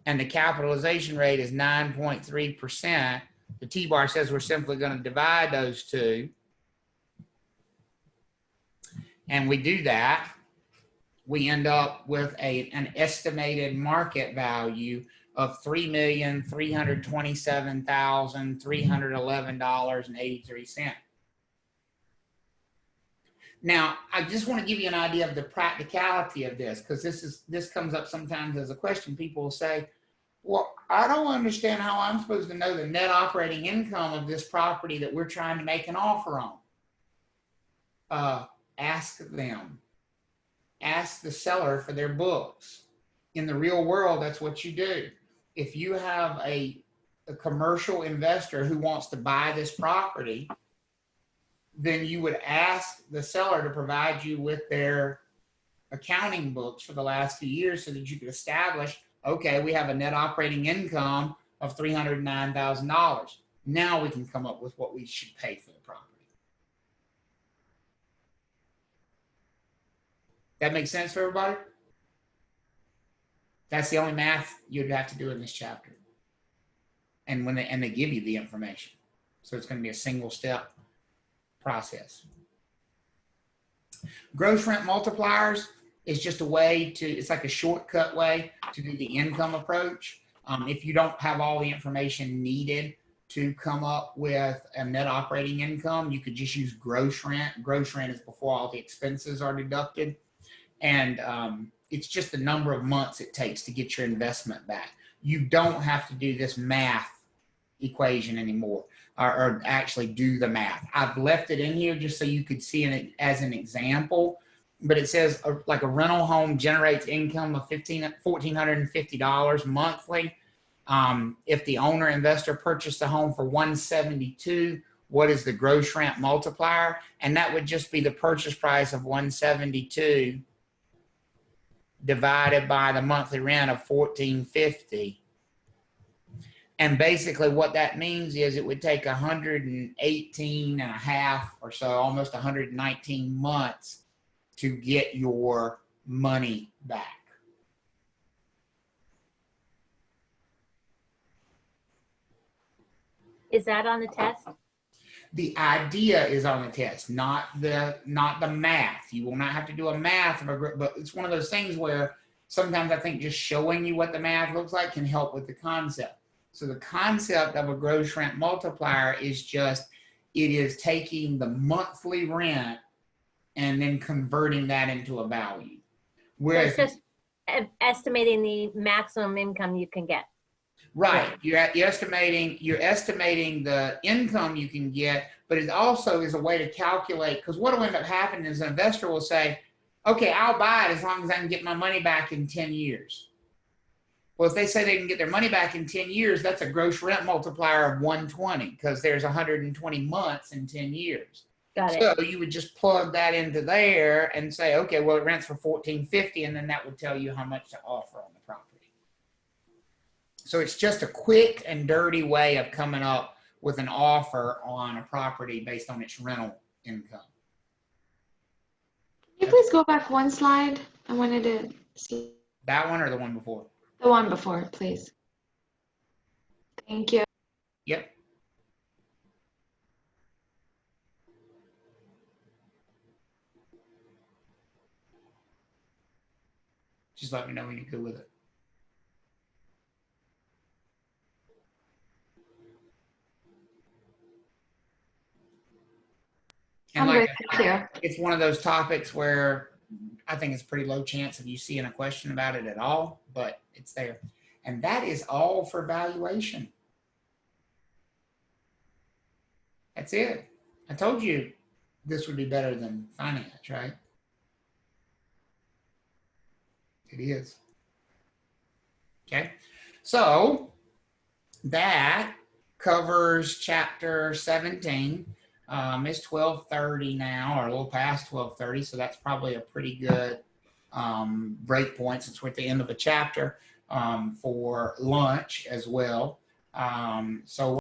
and the capitalization rate is 9.3%. The T-bar says we're simply going to divide those two. And we do that, we end up with an estimated market value of $3,327,311.83. Now, I just want to give you an idea of the practicality of this, because this comes up sometimes as a question. People will say, well, I don't understand how I'm supposed to know the net operating income of this property that we're trying to make an offer on. Ask them. Ask the seller for their books. In the real world, that's what you do. If you have a commercial investor who wants to buy this property, then you would ask the seller to provide you with their accounting books for the last few years so that you could establish, okay, we have a net operating income of $309,000. Now we can come up with what we should pay for the property. That makes sense for everybody? That's the only math you'd have to do in this chapter. And when they give you the information. So it's going to be a single step process. Gross rent multipliers is just a way to, it's like a shortcut way to do the income approach. If you don't have all the information needed to come up with a net operating income, you could just use gross rent. Gross rent is before all the expenses are deducted. And it's just the number of months it takes to get your investment back. You don't have to do this math equation anymore, or actually do the math. I've left it in here just so you could see it as an example, but it says like a rental home generates income of $1,450 monthly. If the owner investor purchased the home for $172, what is the gross rent multiplier? And that would just be the purchase price of $172 divided by the monthly rent of $1,450. And basically what that means is it would take 118 and a half or so, almost 119 months to get your money back. Is that on the test? The idea is on the test, not the math. You will not have to do a math, but it's one of those things where sometimes I think just showing you what the math looks like can help with the concept. So the concept of a gross rent multiplier is just, it is taking the monthly rent and then converting that into a value. So it's just estimating the maximum income you can get. Right. You're estimating the income you can get, but it also is a way to calculate, because what will end up happening is an investor will say, okay, I'll buy it as long as I can get my money back in 10 years. Well, if they say they can get their money back in 10 years, that's a gross rent multiplier of 120, because there's 120 months in 10 years. Got it. So you would just plug that into there and say, okay, well, it rents for $14.50, and then that would tell you how much to offer on the property. So it's just a quick and dirty way of coming up with an offer on a property based on its rental income. Can you please go back one slide? I wanted to see. That one or the one before? The one before, please. Thank you. Yep. Just let me know when you're good with it. And I'm like, good, thank you. it's one of those topics where I think it's pretty low chance of you seeing a question about it at all, but it's there. And that is all for valuation. That's it. I told you this would be better than finance, right? It is. Okay. So that covers chapter 17. It's 12:30 now, or a little past 12:30, so that's probably a pretty good break point since we're at the end of a chapter for lunch as well. So